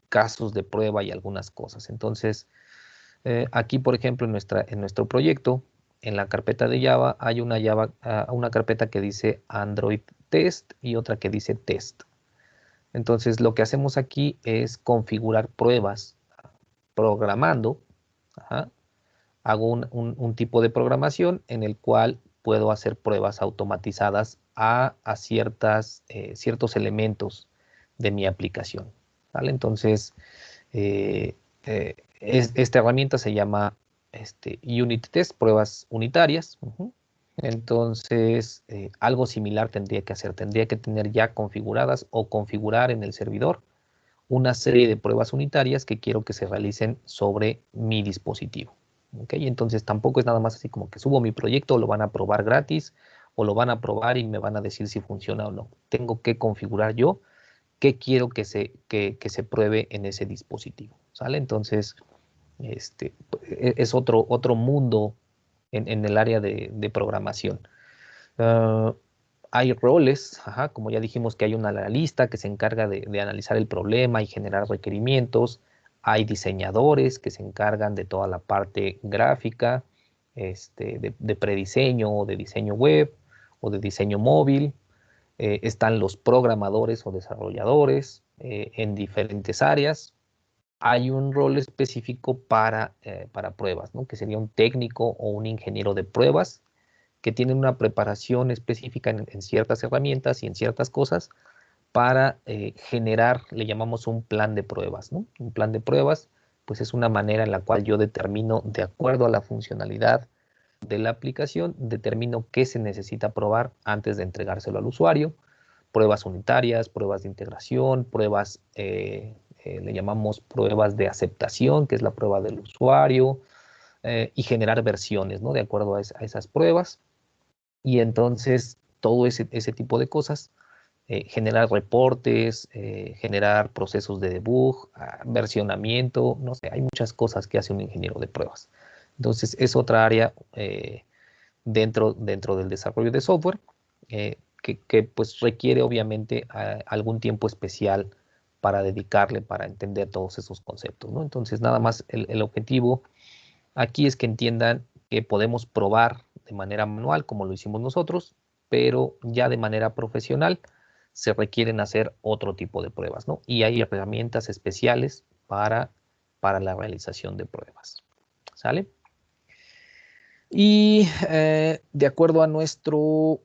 casos de prueba y algunas cosas. Entonces, aquí, por ejemplo, en nuestro proyecto, en la carpeta de Java, hay una carpeta que dice Android Test y otra que dice Test. Entonces, lo que hacemos aquí es configurar pruebas programando. Ajá. Hago un tipo de programación en el cual puedo hacer pruebas automatizadas a ciertos elementos de mi aplicación, ¿vale? Entonces, esta herramienta se llama Unit Test, pruebas unitarias. Entonces, algo similar tendría que tener ya configuradas o configurar en el servidor una serie de pruebas unitarias que quiero que se realicen sobre mi dispositivo. ¿Ok? Entonces, tampoco es nada más así como que subo mi proyecto, lo van a probar gratis o lo van a probar y me van a decir si funciona o no. Tengo que configurar yo qué quiero que se pruebe en ese dispositivo, ¿sale? Entonces, es otro mundo en el área de programación. Uh, hay roles, como ya dijimos que hay un analista que se encarga de analizar el problema y generar requerimientos. Hay diseñadores que se encargan de toda la parte gráfica, de prediseño o de diseño web o de diseño móvil. Están los programadores o desarrolladores en diferentes áreas. Hay un rol específico para pruebas, ¿no? Que sería un técnico o un ingeniero de pruebas que tienen una preparación específica en ciertas herramientas y en ciertas cosas para generar, le llamamos un plan de pruebas, ¿no? Un plan de pruebas, pues es una manera en la cual yo determino, de acuerdo a la funcionalidad de la aplicación, determino qué se necesita probar antes de entregárselo al usuario. Pruebas unitarias, pruebas de integración, pruebas, le llamamos pruebas de aceptación, que es la prueba del usuario, y generar versiones, ¿no? De acuerdo a esas pruebas. Y entonces todo ese tipo de cosas, generar reportes, generar procesos de debug, versionamiento, no sé, hay muchas cosas que hace un ingeniero de pruebas. Entonces es otra área dentro del desarrollo de software que pues requiere obviamente algún tiempo especial para dedicarle, para entender todos esos conceptos, ¿no? Entonces nada más el objetivo aquí es que entiendan que podemos probar de manera manual, como lo hicimos nosotros, pero ya de manera profesional se requieren hacer otro tipo de pruebas, ¿no? Y hay herramientas especiales para la realización de pruebas. ¿Sale? Y de acuerdo a nuestro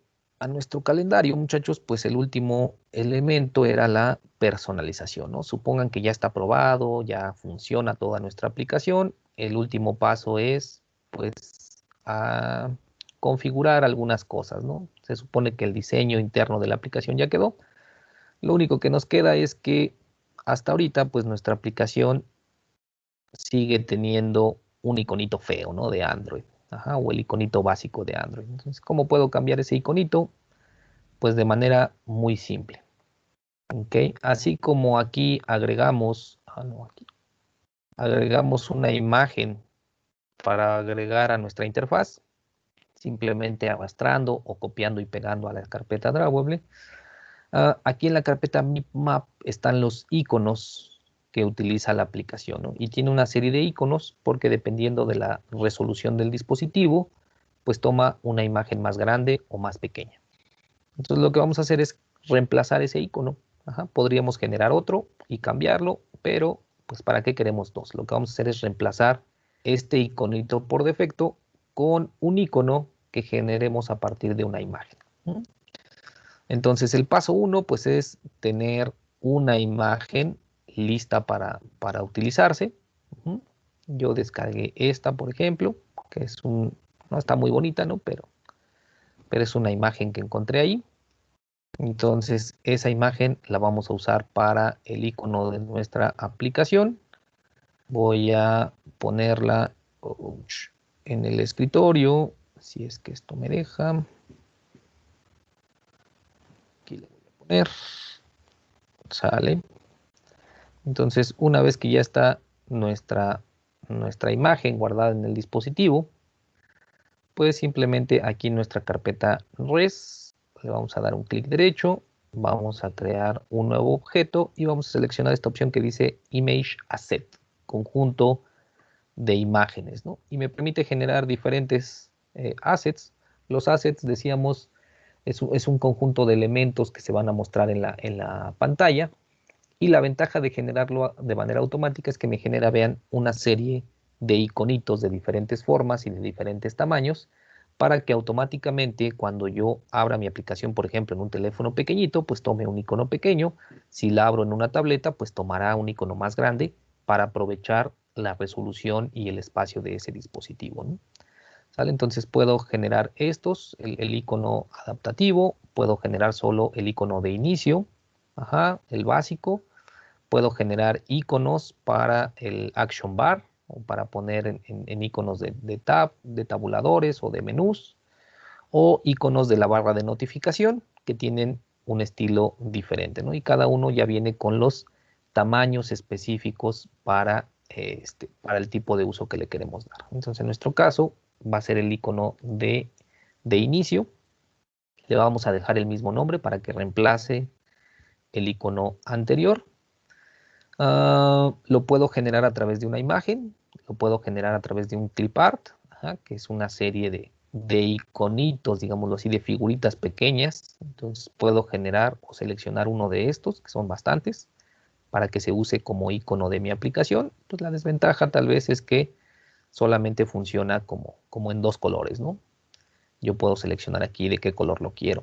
calendario, muchachos, pues el último elemento era la personalización, ¿no? Supongan que ya está probado, ya funciona toda nuestra aplicación. El último paso es, pues, a configurar algunas cosas, ¿no? Se supone que el diseño interno de la aplicación ya quedó. Lo único que nos queda es que hasta ahorita, pues, nuestra aplicación sigue teniendo un iconito feo, ¿no? De Android. Ajá, o el iconito básico de Android. Entonces, ¿cómo puedo cambiar ese iconito? Pues de manera muy simple. ¿Ok? Así como aquí agregamos, agregamos una imagen para agregar a nuestra interfaz, simplemente arrastrando o copiando y pegando a la carpeta drawable. Aquí en la carpeta Map están los iconos que utiliza la aplicación, ¿no? Y tiene una serie de iconos porque dependiendo de la resolución del dispositivo, pues toma una imagen más grande o más pequeña. Entonces lo que vamos a hacer es reemplazar ese icono. Ajá, podríamos generar otro y cambiarlo, pero pues ¿para qué queremos dos? Lo que vamos a hacer es reemplazar este iconito por defecto con un icono que generemos a partir de una imagen. Entonces el paso 1 pues es tener una imagen lista para utilizarse. Yo descargué esta, por ejemplo, que es no está muy bonita, ¿no? Pero es una imagen que encontré ahí. Entonces esa imagen la vamos a usar para el icono de nuestra aplicación. Voy a ponerla en el escritorio, si es que esto me deja. Aquí le voy a poner. Sale. Entonces, una vez que ya está nuestra imagen guardada en el dispositivo, pues simplemente aquí en nuestra carpeta res, le vamos a dar un clic derecho, vamos a crear un nuevo objeto y vamos a seleccionar esta opción que dice Image Asset, conjunto de imágenes, ¿no? Y me permite generar diferentes assets. Los assets, decíamos, es un conjunto de elementos que se van a mostrar en la pantalla. Y la ventaja de generarlo de manera automática es que me genera, vean, una serie de iconitos de diferentes formas y de diferentes tamaños para que automáticamente cuando yo abra mi aplicación, por ejemplo, en un teléfono pequeñito, pues tome un icono pequeño. Si la abro en una tableta, pues tomará un icono más grande para aprovechar la resolución y el espacio de ese dispositivo, ¿no? ¿Sale? Entonces puedo generar estos, el icono adaptativo, puedo generar solo el icono de inicio, ajá, el básico. Puedo generar iconos para el action bar o para poner en iconos de tab, de tabuladores o de menús, o iconos de la barra de notificación que tienen un estilo diferente, ¿no? Y cada uno ya viene con los tamaños específicos para el tipo de uso que le queremos dar. Entonces, en nuestro caso, va a ser el icono de inicio. Le vamos a dejar el mismo nombre para que reemplace el icono anterior. Lo puedo generar a través de una imagen, lo puedo generar a través de un clip art, que es una serie de iconitos, digámoslo así, de figuritas pequeñas. Entonces puedo generar o seleccionar uno de estos, que son bastantes, para que se use como icono de mi aplicación. Pues la desventaja tal vez es que solamente funciona como en dos colores, ¿no? Yo puedo seleccionar aquí de qué color lo quiero.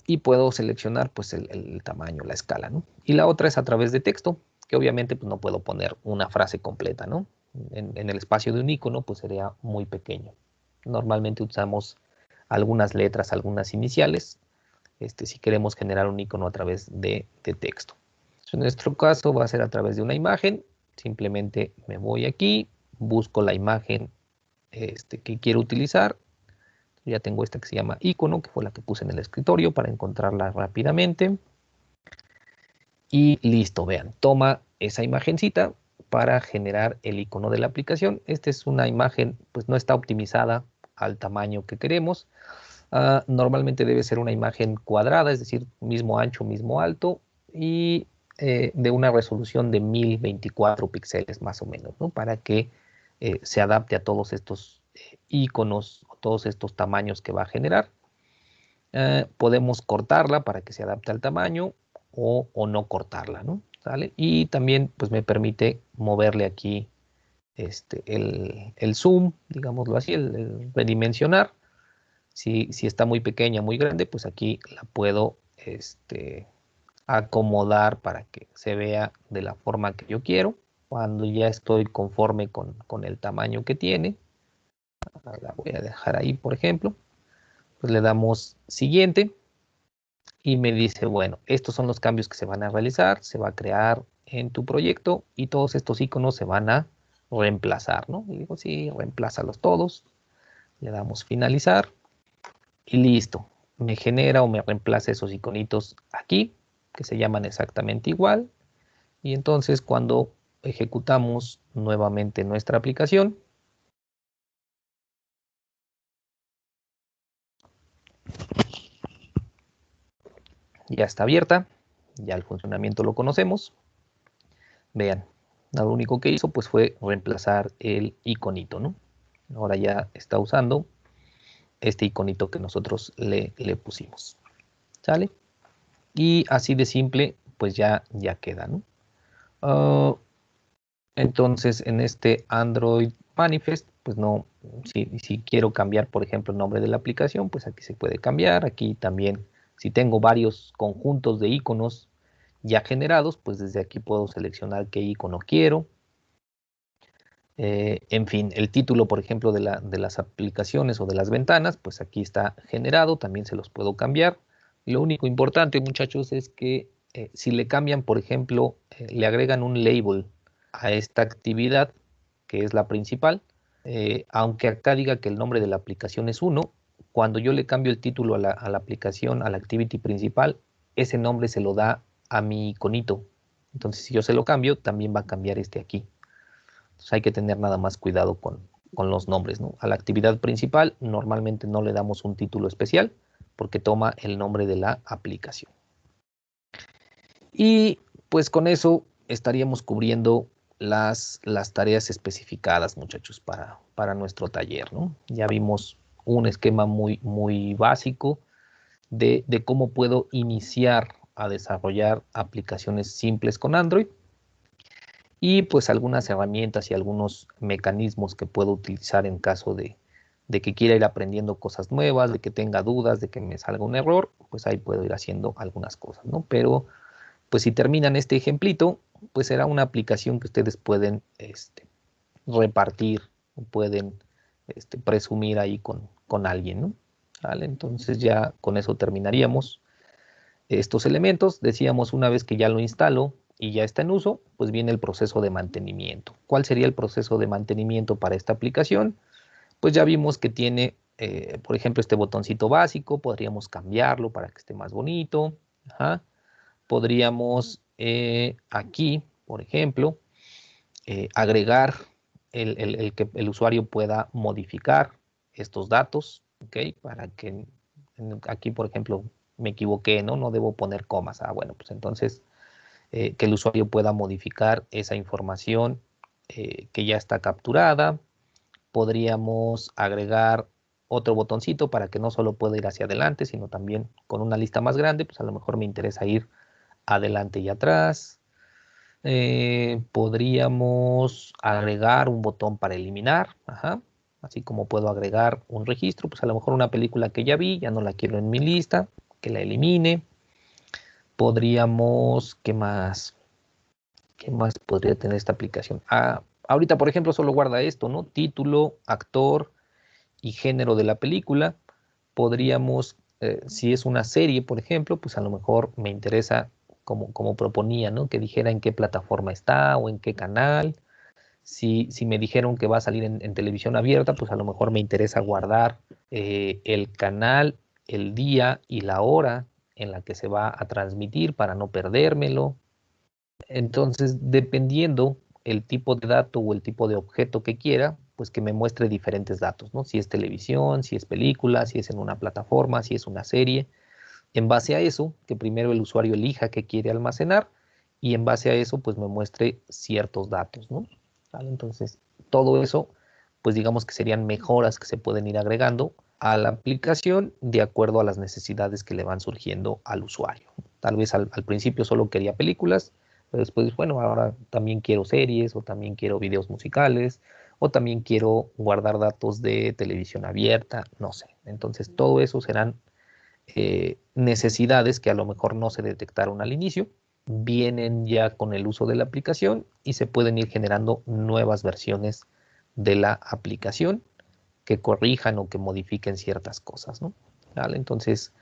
Y puedo seleccionar pues el tamaño, la escala, ¿no? Y la otra es a través de texto, que obviamente pues, no puedo poner una frase completa, ¿no? En el espacio de un icono pues sería muy pequeño. Normalmente usamos algunas letras, algunas iniciales, si queremos generar un icono a través de texto. En nuestro caso va a ser a través de una imagen. Simplemente me voy aquí, busco la imagen que quiero utilizar. Ya tengo esta que se llama icono, que fue la que puse en el escritorio para encontrarla rápidamente. Y listo, vean, toma esa imagencita para generar el icono de la aplicación. Esta es una imagen, pues no está optimizada al tamaño que queremos. Normalmente debe ser una imagen cuadrada, es decir, mismo ancho, mismo alto, y de una resolución de 1024 píxeles más o menos, ¿no? Para que se adapte a todos estos iconos o todos estos tamaños que va a generar. Podemos cortarla para que se adapte al tamaño o no cortarla, ¿no? ¿Sale? Y también pues me permite moverle aquí el zoom, digámoslo así, el redimensionar. Si está muy pequeña, muy grande, pues aquí la puedo acomodar para que se vea de la forma que yo quiero. Cuando ya estoy conforme con el tamaño que tiene, la voy a dejar ahí, por ejemplo. Pues le damos siguiente y me dice, bueno, estos son los cambios que se van a realizar, se va a crear en tu proyecto y todos estos iconos se van a reemplazar, ¿no? Y digo, sí, reemplázalos todos. Le damos finalizar y listo. Me genera o me reemplaza esos iconitos aquí, que se llaman exactamente igual. Y entonces cuando ejecutamos nuevamente nuestra aplicación, ya está abierta, ya el funcionamiento lo conocemos. Vean, lo único que hizo pues fue reemplazar el iconito, ¿no? Ahora ya está usando este iconito que nosotros le pusimos. ¿Sale? Y así de simple pues ya queda, ¿no? Entonces en este Android Manifest pues no, si quiero cambiar por ejemplo el nombre de la aplicación, pues aquí se puede cambiar. Aquí también si tengo varios conjuntos de iconos ya generados, pues desde aquí puedo seleccionar qué icono quiero. En fin, el título, por ejemplo, de las aplicaciones o de las ventanas, pues aquí está generado, también se los puedo cambiar. Lo único importante, muchachos, es que si le cambian, por ejemplo, le agregan un label a esta actividad, que es la principal, aunque acá diga que el nombre de la aplicación es uno, cuando yo le cambio el título a la aplicación, a la activity principal, ese nombre se lo da a mi iconito. Entonces, si yo se lo cambio, también va a cambiar este aquí. Entonces hay que tener nada más cuidado con los nombres, ¿no? A la actividad principal normalmente no le damos un título especial porque toma el nombre de la aplicación. Y pues con eso estaríamos cubriendo las tareas especificadas, muchachos, para nuestro taller, ¿no? Ya vimos un esquema muy básico de cómo puedo iniciar a desarrollar aplicaciones simples con Android. Y pues algunas herramientas y algunos mecanismos que puedo utilizar en caso de que quiera ir aprendiendo cosas nuevas, de que tenga dudas, de que me salga un error, pues ahí puedo ir haciendo algunas cosas, ¿no? Pero pues si terminan este ejemplito, pues será una aplicación que ustedes pueden repartir, pueden presumir ahí con alguien, ¿no? ¿Vale? Entonces ya con eso terminaríamos estos elementos. Decíamos, una vez que ya lo instalo y ya está en uso, pues viene el proceso de mantenimiento. ¿Cuál sería el proceso de mantenimiento para esta aplicación? Pues ya vimos que tiene, por ejemplo, este botoncito básico, podríamos cambiarlo para que esté más bonito. Ajá. Podríamos aquí, por ejemplo, agregar que el usuario pueda modificar estos datos, ¿ok? Para que aquí, por ejemplo, me equivoqué, ¿no? No debo poner comas. Ah, bueno, pues entonces que el usuario pueda modificar esa información que ya está capturada. Podríamos agregar otro botoncito para que no solo pueda ir hacia adelante, sino también con una lista más grande, pues a lo mejor me interesa ir adelante y atrás. Podríamos agregar un botón para eliminar, ajá. Así como puedo agregar un registro, pues a lo mejor una película que ya vi, ya no la quiero en mi lista, que la elimine. Podríamos, ¿qué más? ¿Qué más podría tener esta aplicación? Ahorita, por ejemplo, solo guarda esto, ¿no? Título, actor y género de la película. Podríamos, si es una serie, por ejemplo, pues a lo mejor me interesa, como proponía, ¿no? Que dijera en qué plataforma está o en qué canal. Si me dijeron que va a salir en televisión abierta, pues a lo mejor me interesa guardar el canal, el día y la hora en la que se va a transmitir para no perdérmelo. Entonces, dependiendo el tipo de dato o el tipo de objeto que quiera, pues que me muestre diferentes datos, ¿no? Si es televisión, si es película, si es en una plataforma, si es una serie. En base a eso, que primero el usuario elija qué quiere almacenar y en base a eso, pues me muestre ciertos datos, ¿no? ¿Vale? Entonces, todo eso, pues digamos que serían mejoras que se pueden ir agregando a la aplicación de acuerdo a las necesidades que le van surgiendo al usuario. Tal vez al principio solo quería películas, pero después, bueno, ahora también quiero series o también quiero videos musicales o también quiero guardar datos de televisión abierta, no sé. Entonces, todo eso serán necesidades que a lo mejor no se detectaron al inicio, vienen ya con el uso de la aplicación y se pueden ir generando nuevas versiones de la aplicación que corrijan o que modifiquen ciertas cosas, ¿no? ¿Vale? Entonces,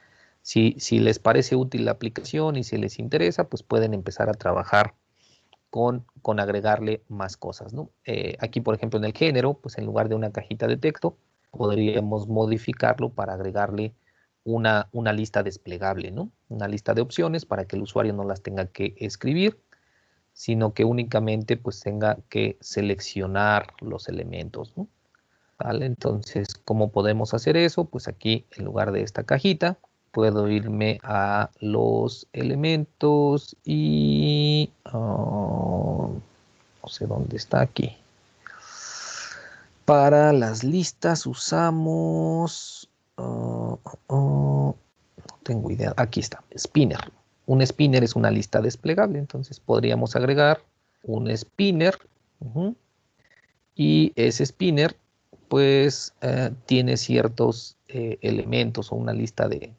si les parece útil la aplicación y si les interesa, pues pueden empezar a trabajar con agregarle más cosas, ¿no? Aquí, por ejemplo, en el género, pues en lugar de una cajita de texto, podríamos modificarlo para agregarle una lista desplegable, ¿no? Una lista de opciones para que el usuario no las tenga que escribir, sino que únicamente pues tenga que seleccionar los elementos, ¿no? ¿Vale? Entonces, ¿cómo podemos hacer eso? Pues aquí, en lugar de esta cajita, puedo irme a los elementos y no sé dónde está aquí. Para las listas usamos, no tengo idea, aquí está, spinner. Un spinner es una lista desplegable, entonces podríamos agregar un spinner, y ese spinner pues tiene ciertos elementos o una lista de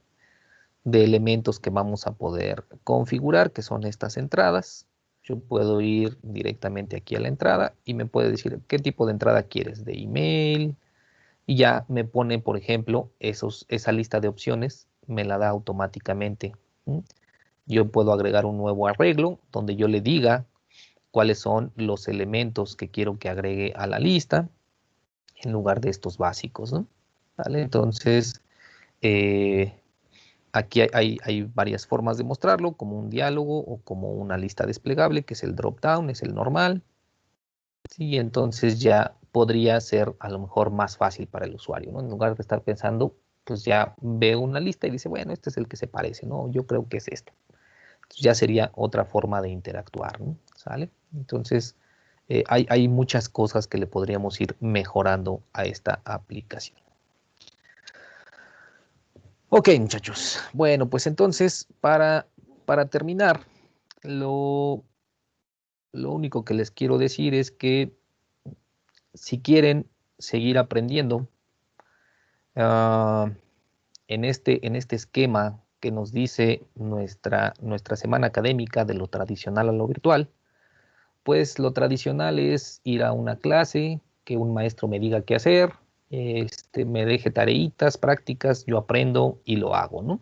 elementos que vamos a poder configurar, que son estas entradas. Yo puedo ir directamente aquí a la entrada y me puede decir qué tipo de entrada quieres, de email, y ya me pone, por ejemplo, esa lista de opciones, me la da automáticamente. Yo puedo agregar un nuevo arreglo donde yo le diga cuáles son los elementos que quiero que agregue a la lista en lugar de estos básicos, ¿no? ¿Vale? Entonces, aquí hay varias formas de mostrarlo, como un diálogo o como una lista desplegable, que es el drop-down, es el normal. Sí, entonces ya podría ser a lo mejor más fácil para el usuario, ¿no? En lugar de estar pensando, pues ya ve una lista y dice, bueno, este es el que se parece, ¿no? Yo creo que es este. Entonces ya sería otra forma de interactuar, ¿no? ¿Sale? Entonces, hay muchas cosas que le podríamos ir mejorando a esta aplicación. Ok, muchachos. Bueno, pues entonces, para terminar, lo único que les quiero decir es que si quieren seguir aprendiendo en este esquema que nos dice nuestra semana académica de lo tradicional a lo virtual, pues lo tradicional es ir a una clase, que un maestro me diga qué hacer, me deje tareitas, prácticas, yo aprendo y lo hago, ¿no?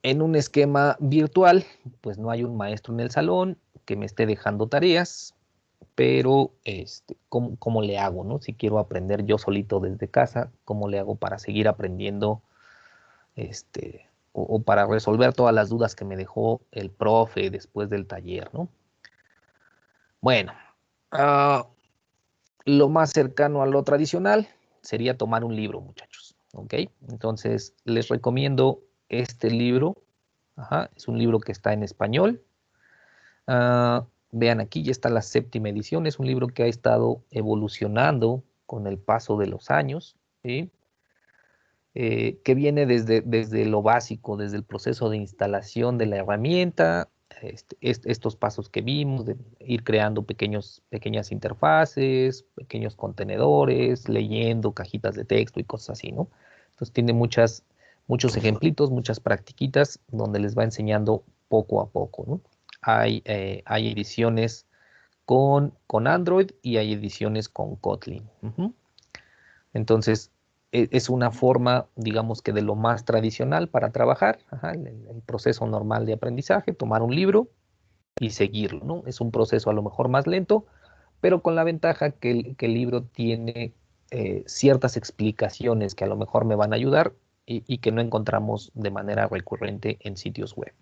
En un esquema virtual, pues no hay un maestro en el salón que me esté dejando tareas, pero ¿cómo le hago, no? Si quiero aprender yo solito desde casa, ¿cómo le hago para seguir aprendiendo, o para resolver todas las dudas que me dejó el profe después del taller, ¿no? Bueno, lo más cercano a lo tradicional sería tomar un libro, muchachos, ¿ok? Entonces, les recomiendo este libro. Es un libro que está en español. Vean, aquí ya está la 7ª edición. Es un libro que ha estado evolucionando con el paso de los años, ¿sí? Que viene desde lo básico, desde el proceso de instalación de la herramienta, estos pasos que vimos, de ir creando pequeñas interfaces, pequeños contenedores, leyendo cajitas de texto y cosas así, ¿no? Entonces tiene muchos ejemplitos, muchas practiquitas donde les va enseñando poco a poco, ¿no? Hay ediciones con Android y hay ediciones con Kotlin. Entonces, es una forma, digamos que de lo más tradicional para trabajar, el proceso normal de aprendizaje, tomar un libro y seguirlo, ¿no? Es un proceso a lo mejor más lento, pero con la ventaja que el libro tiene ciertas explicaciones que a lo mejor me van a ayudar y que no encontramos de manera recurrente en sitios web.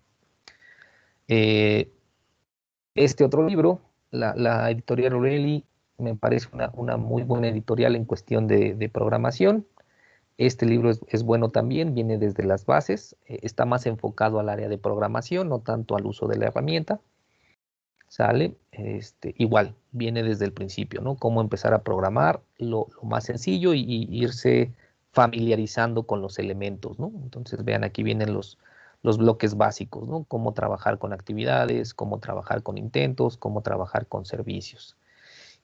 Este otro libro, la editorial O'Reilly, me parece una muy buena editorial en cuestión de programación. Este libro es bueno también, viene desde las bases, está más enfocado al área de programación, no tanto al uso de la herramienta. ¿Sale? Igual, viene desde el principio, ¿no? Cómo empezar a programar lo más sencillo y irse familiarizando con los elementos, ¿no? Entonces, vean, aquí vienen los bloques básicos, ¿no? Cómo trabajar con actividades, cómo trabajar con intentos, cómo trabajar con servicios.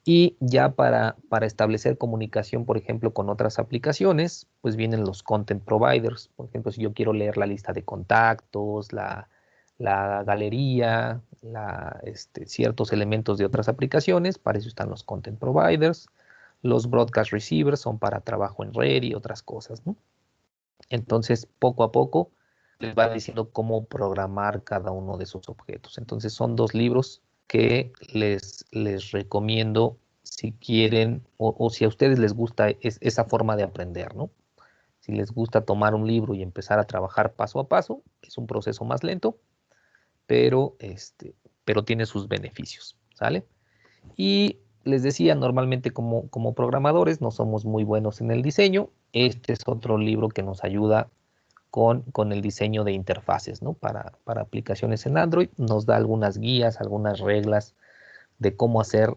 Y ya para establecer comunicación, por ejemplo, con otras aplicaciones, pues vienen los content providers. Por ejemplo, si yo quiero leer la lista de contactos, la galería, ciertos elementos de otras aplicaciones, para eso están los content providers. Los broadcast receivers son para trabajo en red y otras cosas, ¿no? Entonces, poco a poco les va diciendo cómo programar cada uno de esos objetos. Entonces son 2 libros que les recomiendo si quieren o si a ustedes les gusta esa forma de aprender, ¿no? Si les gusta tomar un libro y empezar a trabajar paso a paso, es un proceso más lento, pero tiene sus beneficios, ¿sale? Y les decía, normalmente como programadores no somos muy buenos en el diseño. Este es otro libro que nos ayuda con el diseño de interfaces, ¿no? Para aplicaciones en Android. Nos da algunas guías, algunas reglas de cómo hacer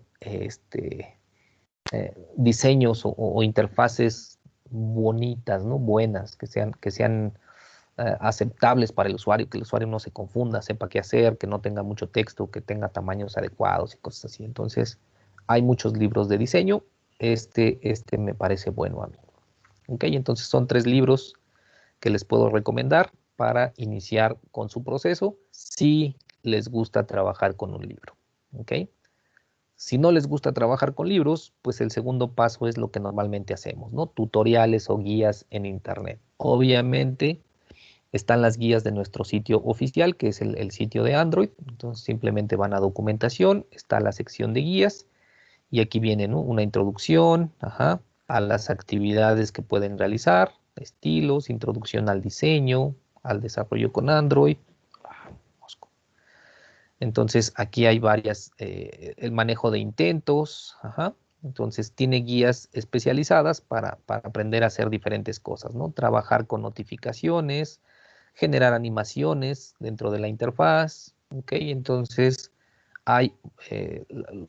diseños o interfaces bonitas, ¿no? Buenas, que sean aceptables para el usuario, que el usuario no se confunda, sepa qué hacer, que no tenga mucho texto, que tenga tamaños adecuados y cosas así. Entonces, hay muchos libros de diseño. Este me parece bueno a mí. ¿Ok? Entonces, son 3 libros que les puedo recomendar para iniciar con su proceso si les gusta trabajar con un libro. ¿Ok? Si no les gusta trabajar con libros, pues el segundo paso es lo que normalmente hacemos, ¿no? Tutoriales o guías en Internet. Obviamente están las guías de nuestro sitio oficial, que es el sitio de Android. Entonces simplemente van a documentación, está la sección de guías y aquí viene, ¿no? Una introducción, a las actividades que pueden realizar, estilos, introducción al diseño, al desarrollo con Android. Entonces aquí hay varias, el manejo de intentos, entonces tiene guías especializadas para aprender a hacer diferentes cosas, ¿no? Trabajar con notificaciones, generar animaciones dentro de la interfaz, ¿ok? Entonces hay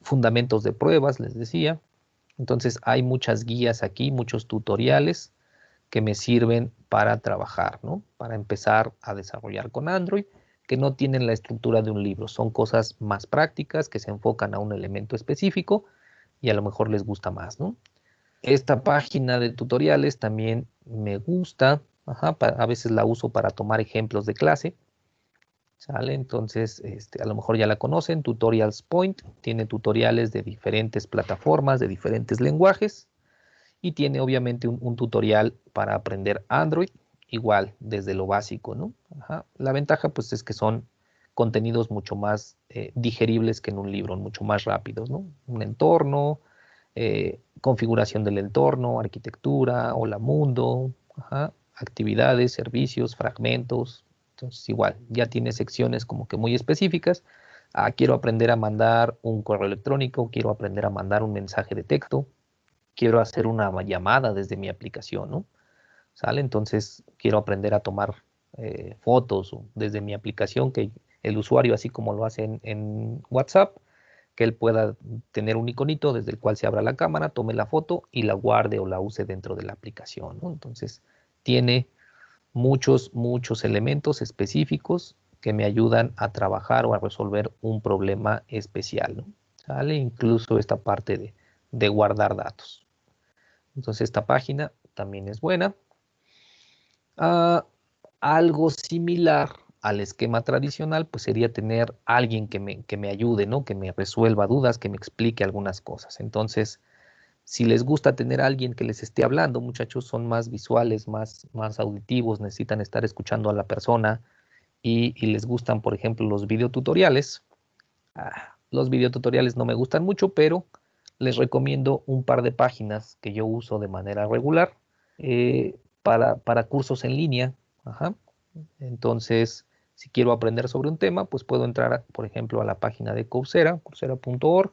fundamentos de pruebas, les decía. Entonces hay muchas guías aquí, muchos tutoriales que me sirven para trabajar, ¿no? Para empezar a desarrollar con Android, que no tienen la estructura de un libro, son cosas más prácticas que se enfocan a un elemento específico y a lo mejor les gusta más, ¿no? Esta página de tutoriales también me gusta, a veces la uso para tomar ejemplos de clase, ¿sale? Entonces, a lo mejor ya la conocen, Tutorials Point, tiene tutoriales de diferentes plataformas, de diferentes lenguajes, y tiene obviamente un tutorial para aprender Android, igual desde lo básico, ¿no? La ventaja pues es que son contenidos mucho más digeribles que en un libro, mucho más rápidos, ¿no? Un entorno, configuración del entorno, arquitectura, hola mundo, actividades, servicios, fragmentos. Entonces igual, ya tiene secciones como que muy específicas. Quiero aprender a mandar un correo electrónico, quiero aprender a mandar un mensaje de texto, quiero hacer una llamada desde mi aplicación, ¿no? ¿Sale? Entonces quiero aprender a tomar fotos desde mi aplicación, que el usuario, así como lo hace en WhatsApp, que él pueda tener un iconito desde el cual se abra la cámara, tome la foto y la guarde o la use dentro de la aplicación, ¿no? Entonces tiene muchos elementos específicos que me ayudan a trabajar o a resolver un problema especial, ¿no? ¿Sale? Incluso esta parte de guardar datos. Entonces esta página también es buena. Algo similar al esquema tradicional, pues sería tener alguien que me ayude, ¿no? Que me resuelva dudas, que me explique algunas cosas. Entonces, si les gusta tener a alguien que les esté hablando, muchachos, son más visuales, más auditivos, necesitan estar escuchando a la persona y les gustan, por ejemplo, los videotutoriales. Los videotutoriales no me gustan mucho, pero les recomiendo un par de páginas que yo uso de manera regular para cursos en línea. Entonces, si quiero aprender sobre un tema, pues puedo entrar, por ejemplo, a la página de Coursera, coursera.org,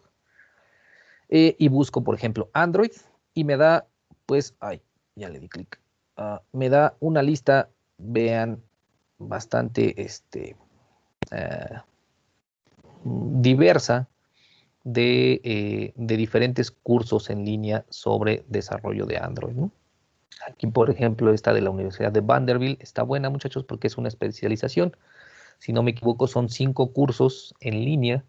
y busco, por ejemplo, Android y me da, pues, ya le di clic, me da una lista, vean, bastante diversa de diferentes cursos en línea sobre desarrollo de Android, ¿no? Aquí, por ejemplo, esta de la Universidad de Vanderbilt está buena, muchachos, porque es una especialización. Si no me equivoco, son 5 cursos en línea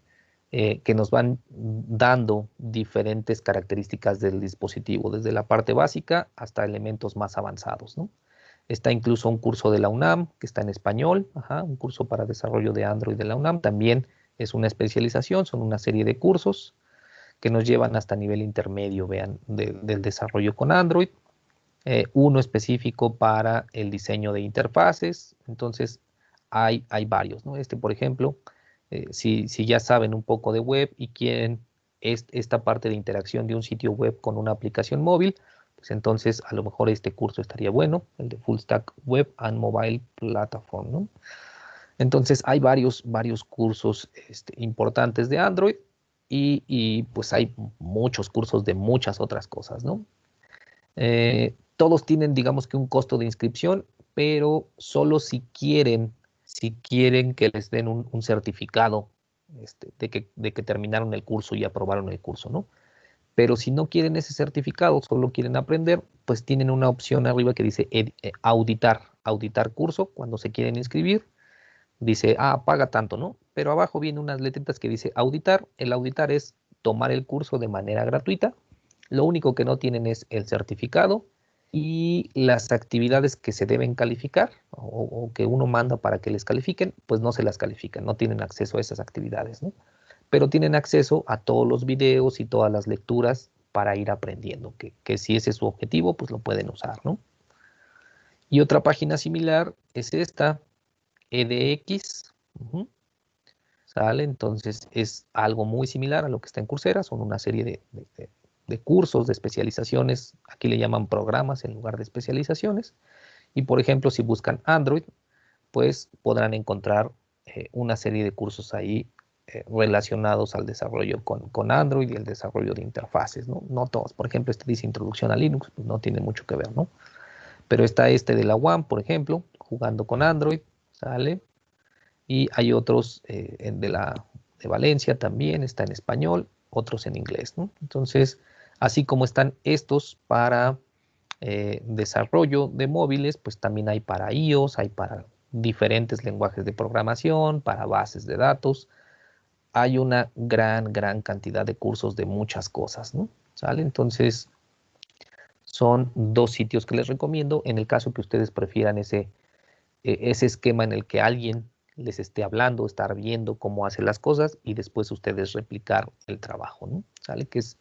que nos van dando diferentes características del dispositivo, desde la parte básica hasta elementos más avanzados, ¿no? Está incluso un curso de la UNAM que está en español, un curso para desarrollo de Android de la UNAM. También es una especialización, son una serie de cursos que nos llevan hasta nivel intermedio, vean, del desarrollo con Android. uno específico para el diseño de interfaces. Entonces, hay varios, ¿no? Por ejemplo, si ya saben un poco de web y quieren esta parte de interacción de un sitio web con una aplicación móvil, pues entonces a lo mejor este curso estaría bueno, el de Full Stack Web and Mobile Platform, ¿no? Entonces hay varios cursos importantes de Android y pues hay muchos cursos de muchas otras cosas, ¿no? Todos tienen, digamos que un costo de inscripción, pero solo si quieren que les den un certificado de que terminaron el curso y aprobaron el curso, ¿no? Pero si no quieren ese certificado, solo quieren aprender, pues tienen una opción arriba que dice auditar curso cuando se quieren inscribir. Dice, paga tanto, ¿no? Pero abajo viene unas letritas que dice auditar. El auditar es tomar el curso de manera gratuita. Lo único que no tienen es el certificado y las actividades que se deben calificar o que uno manda para que les califiquen, pues no se las califican, no tienen acceso a esas actividades, ¿no? Pero tienen acceso a todos los videos y todas las lecturas para ir aprendiendo, que si ese es su objetivo, pues lo pueden usar, ¿no? Y otra página similar es esta, EDX. ¿Sale? Entonces es algo muy similar a lo que está en Coursera, son una serie de cursos, de especializaciones, aquí le llaman programas en lugar de especializaciones, y por ejemplo, si buscan Android, pues podrán encontrar una serie de cursos ahí relacionados al desarrollo con Android y el desarrollo de interfaces, ¿no? No todos, por ejemplo, dice Introducción a Linux, pues no tiene mucho que ver, ¿no? Pero está de la UAM, por ejemplo, jugando con Android, ¿sale? Y hay otros de Valencia también, está en español, otros en inglés, ¿no? Entonces, así como están estos para desarrollo de móviles, pues también hay para iOS, hay para diferentes lenguajes de programación, para bases de datos. Hay una gran cantidad de cursos de muchas cosas, ¿no? ¿Sale? Entonces, son dos sitios que les recomiendo en el caso que ustedes prefieran ese esquema en el que alguien les esté hablando, estar viendo cómo hace las cosas y después ustedes replicar el trabajo, ¿no? ¿Sale? Que es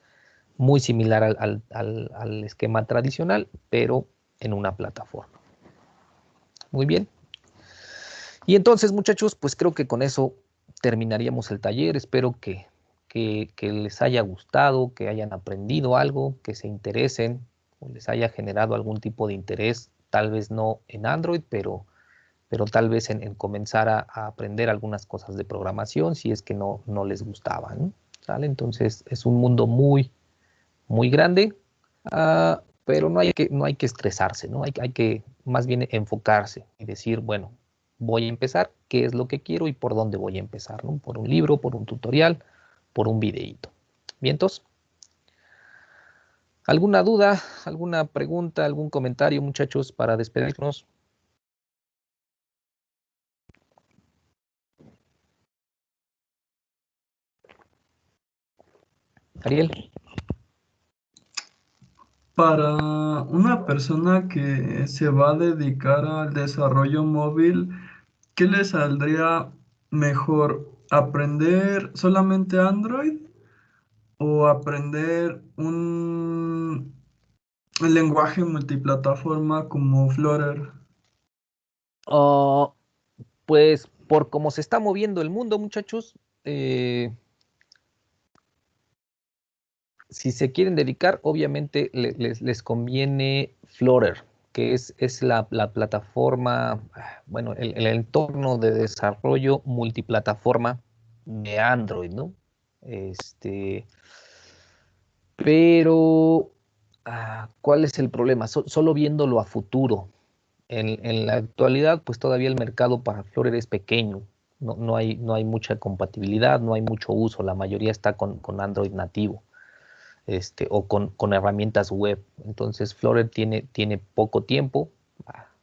muy similar al esquema tradicional, pero en una plataforma. Muy bien. Y entonces, muchachos, pues creo que con eso terminaríamos el taller. Espero que les haya gustado, que hayan aprendido algo, que se interesen o les haya generado algún tipo de interés, tal vez no en Android, pero tal vez en comenzar a aprender algunas cosas de programación si es que no les gustaba, ¿no? ¿Sale? Entonces es un mundo muy grande, pero no hay que estresarse, ¿no? Hay que más bien enfocarse y decir, bueno, voy a empezar, qué es lo que quiero y por dónde voy a empezar, ¿no? Por un libro, por un tutorial, por un videíto. ¿Vientos? ¿Alguna duda, alguna pregunta, algún comentario, muchachos, para despedirnos? Ariel. Para una persona que se va a dedicar al desarrollo móvil, ¿qué le saldría mejor? ¿Aprender solamente Android o aprender un lenguaje multiplataforma como Flutter? Oh, pues por cómo se está moviendo el mundo, muchachos, si se quieren dedicar, obviamente les conviene Flutter, que es la plataforma, bueno, el entorno de desarrollo multiplataforma de Android, ¿no? Pero, ¿cuál es el problema? Solo viéndolo a futuro. En la actualidad, pues todavía el mercado para Flutter es pequeño. No hay mucha compatibilidad, no hay mucho uso. La mayoría está con Android nativo. O con herramientas web. Entonces, Flutter tiene poco tiempo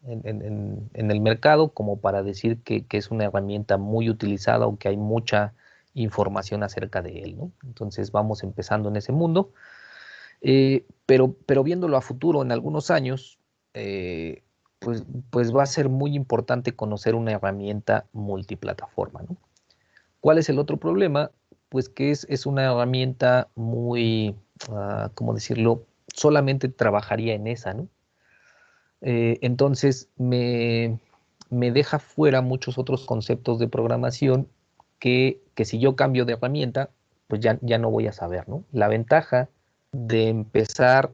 en el mercado como para decir que es una herramienta muy utilizada o que hay mucha información acerca de él, ¿no? Entonces, vamos empezando en ese mundo. Pero viéndolo a futuro, en algunos años, pues va a ser muy importante conocer una herramienta multiplataforma, ¿no? ¿Cuál es el otro problema? Pues que es una herramienta muy, ¿cómo decirlo? Solamente trabajaría en esa, ¿no? Entonces me deja fuera muchos otros conceptos de programación que si yo cambio de herramienta, pues ya no voy a saber, ¿no? La ventaja de empezar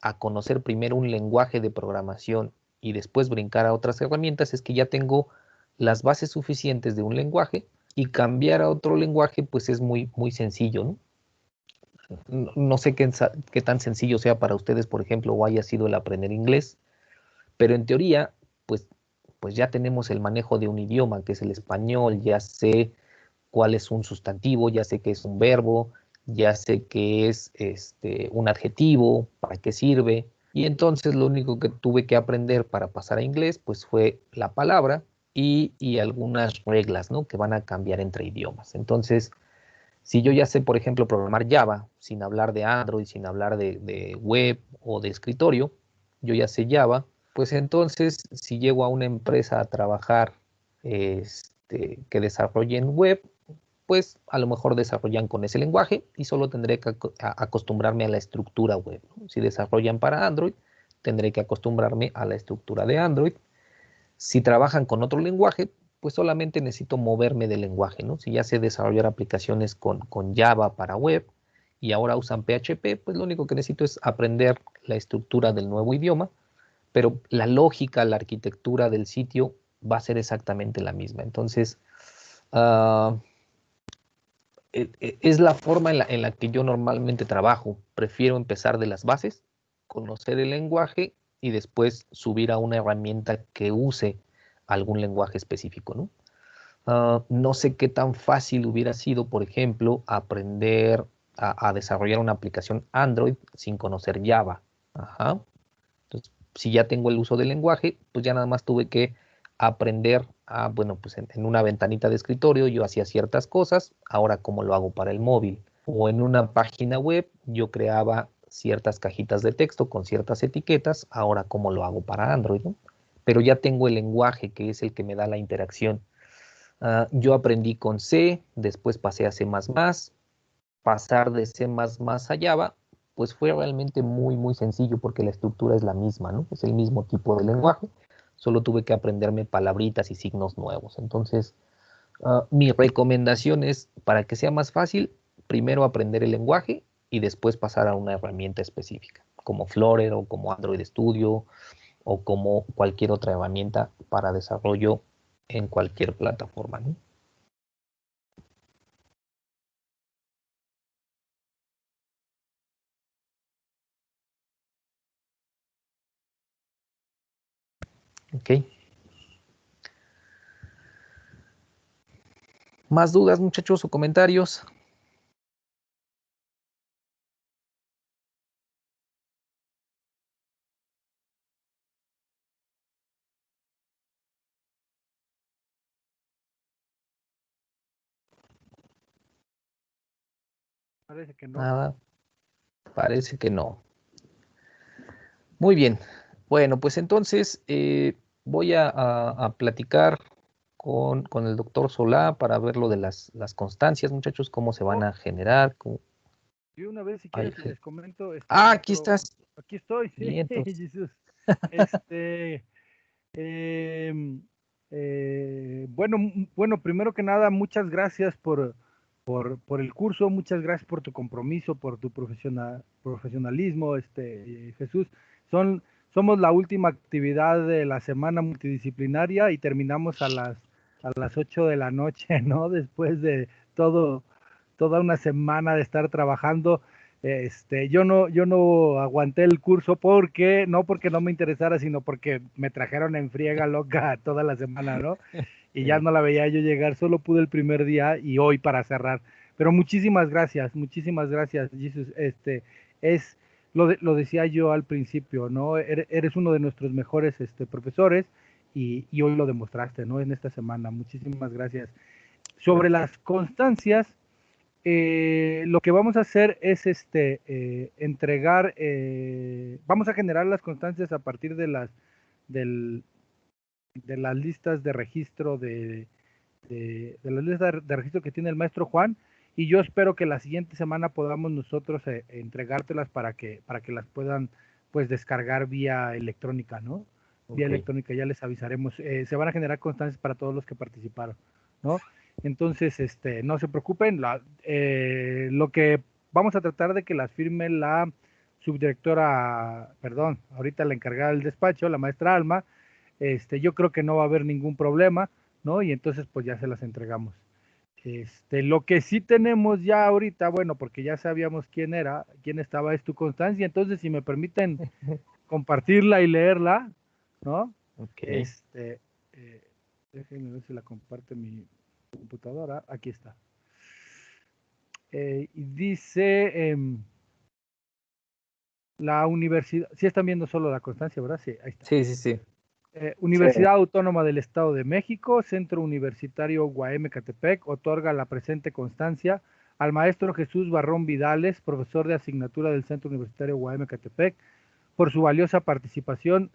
a conocer primero un lenguaje de programación y después brincar a otras herramientas es que ya tengo las bases suficientes de un lenguaje y cambiar a otro lenguaje pues es muy sencillo, ¿no? No sé qué tan sencillo sea para ustedes, por ejemplo, o haya sido el aprender inglés, pero en teoría, pues ya tenemos el manejo de un idioma, que es el español, ya sé cuál es un sustantivo, ya sé qué es un verbo, ya sé qué es un adjetivo, para qué sirve. Y entonces lo único que tuve que aprender para pasar a inglés, pues fue la palabra y algunas reglas, ¿no? Que van a cambiar entre idiomas. Entonces, si yo ya sé, por ejemplo, programar Java, sin hablar de Android, sin hablar de web o de escritorio, yo ya sé Java, pues entonces si llego a una empresa a trabajar que desarrolle en web, pues a lo mejor desarrollan con ese lenguaje y solo tendré que acostumbrarme a la estructura web, ¿no? Si desarrollan para Android, tendré que acostumbrarme a la estructura de Android. Si trabajan con otro lenguaje, pues solamente necesito moverme del lenguaje, ¿no? Si ya sé desarrollar aplicaciones con Java para web y ahora usan PHP, pues lo único que necesito es aprender la estructura del nuevo idioma, pero la lógica, la arquitectura del sitio va a ser exactamente la misma. Entonces, uh, es la forma en la que yo normalmente trabajo. Prefiero empezar de las bases, conocer el lenguaje y después subir a una herramienta que use algún lenguaje específico, ¿no? No sé qué tan fácil hubiera sido, por ejemplo, aprender a desarrollar una aplicación Android sin conocer Java. Ajá. Entonces, si ya tengo el uso del lenguaje, pues ya nada más tuve que aprender a, bueno, pues en una ventanita de escritorio yo hacía ciertas cosas, ahora cómo lo hago para el móvil. O en una página web yo creaba ciertas cajitas de texto con ciertas etiquetas, ahora cómo lo hago para Android, ¿no? Pero ya tengo el lenguaje que es el que me da la interacción. Yo aprendí con C, después pasé a C++, pasar de C++ a Java, pues fue realmente muy sencillo porque la estructura es la misma, ¿no? Es el mismo tipo de lenguaje, solo tuve que aprenderme palabritas y signos nuevos. Entonces, mi recomendación es, para que sea más fácil, primero aprender el lenguaje y después pasar a una herramienta específica, como Flutter o como Android Studio o como cualquier otra herramienta para desarrollo en cualquier plataforma, ¿no? Ok. ¿Más dudas, muchachos, o comentarios? Parece que no. Nada, parece que no. Muy bien. Bueno, pues entonces voy a platicar con el doctor Solá para ver lo de las constancias, muchachos, cómo se van a generar. Y una vez, si Ay, quieres, les comento, aquí maestro, estás. aquí estoy, sí, Bien, entonces. Jesús. Este, em, bueno, bueno, primero que nada, muchas gracias por el curso, muchas gracias por tu compromiso, por tu profesionalismo, Jesús. Somos la última actividad de la semana multidisciplinaria y terminamos a las 8 de la noche, ¿no? Después de toda una semana de estar trabajando. Yo no aguanté el curso no porque no me interesara, sino porque me trajeron en friega loca toda la semana, ¿no? Y ya Sí. no la veía yo llegar, solo pude el primer día y hoy para cerrar. Pero muchísimas gracias, Jesús. Es, lo decía yo al principio, ¿no? Eres uno de nuestros mejores profesores y hoy lo demostraste, ¿no? En esta semana. Muchísimas gracias. Sobre las constancias, lo que vamos a hacer es entregar, vamos a generar las constancias a partir del, de las listas de registro de las listas de registro que tiene el maestro Juan, y yo espero que la siguiente semana podamos nosotros entregártelas para que las puedan pues descargar vía electrónica, ¿no? vía Ok. electrónica, ya les avisaremos. Se van a generar constancias para todos los que participaron, ¿no? Entonces, no se preocupen, lo que vamos a tratar de que las firme la subdirectora, perdón, ahorita la encargada del despacho, la maestra Alma. Yo creo que no va a haber ningún problema, ¿no? Y entonces pues ya se las entregamos. Lo que sí tenemos ya ahorita, bueno, porque ya sabíamos quién estaba, es tu constancia, entonces si me permiten compartirla y leerla, ¿no? Ok. Déjenme ver si la comparte mi computadora, aquí está. Y dice, la universidad, sí están viendo solo la constancia, ¿verdad? Sí, ahí está. Sí, sí, sí. Universidad Autónoma del Estado de México, Centro Universitario UAM-Ecatepec, otorga la presente constancia al maestro Jesús Barrón Vidales, profesor de asignatura del Centro Universitario UAM-Ecatepec, por su valiosa participación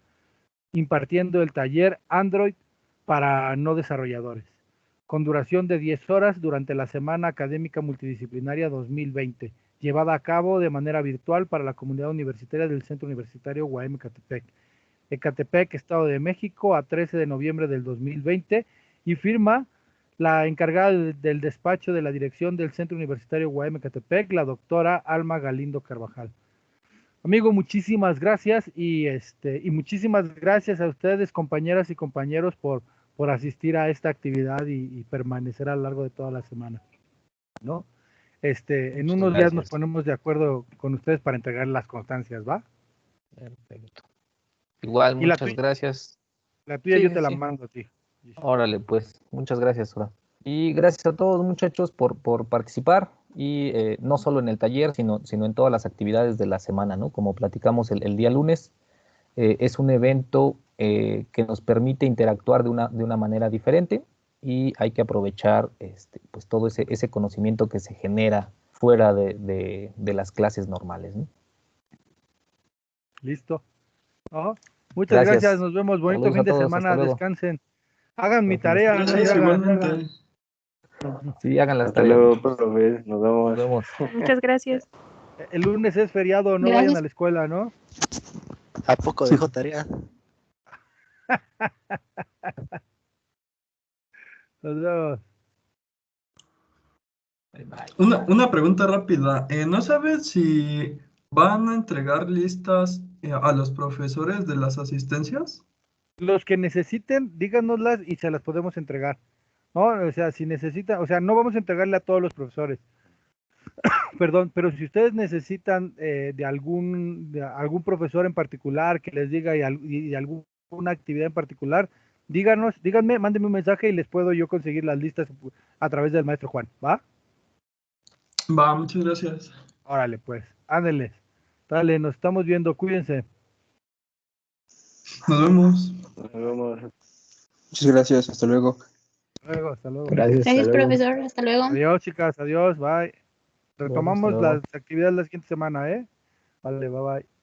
impartiendo el taller Android para no desarrolladores, con duración de 10 horas durante la Semana Académica Multidisciplinaria 2020, llevada a cabo de manera virtual para la comunidad universitaria del Centro Universitario UAM-Ecatepec. Ecatepec, Estado de México, a 13 de noviembre del 2020, y firma la encargada del despacho de la dirección del Centro Universitario UAM Ecatepec, la doctora Alma Galindo Carvajal. Amigo, muchísimas gracias y muchísimas gracias a ustedes, compañeras y compañeros, por asistir a esta actividad y permanecer a lo largo de toda la semana, ¿no? En Muchas unos días nos gracias. ponemos de acuerdo con ustedes para entregar las constancias, ¿va? Perfecto. Igual, Y muchas gracias. la tuya yo Sí, te la sí. mando a ti. Órale, pues, muchas gracias, Sora. Y gracias a todos, muchachos, por participar, y no solo en el taller, sino en todas las actividades de la semana, ¿no? Como platicamos el día lunes, es un evento que nos permite interactuar de una manera diferente, y hay que aprovechar pues todo ese conocimiento que se genera fuera de las clases normales, ¿no? Listo. ¿No? Muchas gracias, Gracias. nos vemos. Bonito Saludos fin a de todos, hasta semana, luego. descansen. Hagan mi Buen fin de tarea, semana. no se Gracias, hagan. igualmente. Sí, hagan las Hasta tareas, luego, muchachos. profe. Nos Nos vemos. vemos. Muchas gracias. El lunes es feriado, no vayan Gracias. a la escuela, ¿no? ¿A poco dejó tarea? Nos vemos. Bye, bye. Una pregunta rápida. ¿No sabes si van a entregar listas a los profesores de las asistencias? Los que necesiten, díganoslas y se las podemos entregar. ¿No? O sea, si necesitan, o sea, no vamos a entregarle a todos los profesores. Perdón, pero si ustedes necesitan de algún profesor en particular que les diga y de alguna actividad en particular, díganme, mándenme un mensaje y les puedo yo conseguir las listas a través del maestro Juan, ¿va? Va, muchas gracias. Órale, pues, ándenles. Dale, nos estamos viendo, cuídense. Nos vemos. Nos vemos. Muchas gracias, hasta luego. Hasta luego. Gracias, hasta Gracias, luego. profesor. Hasta luego. Adiós, chicas, adiós, bye. Hasta Retomamos luego. las actividades la siguiente semana, ¿eh? Vale, bye bye.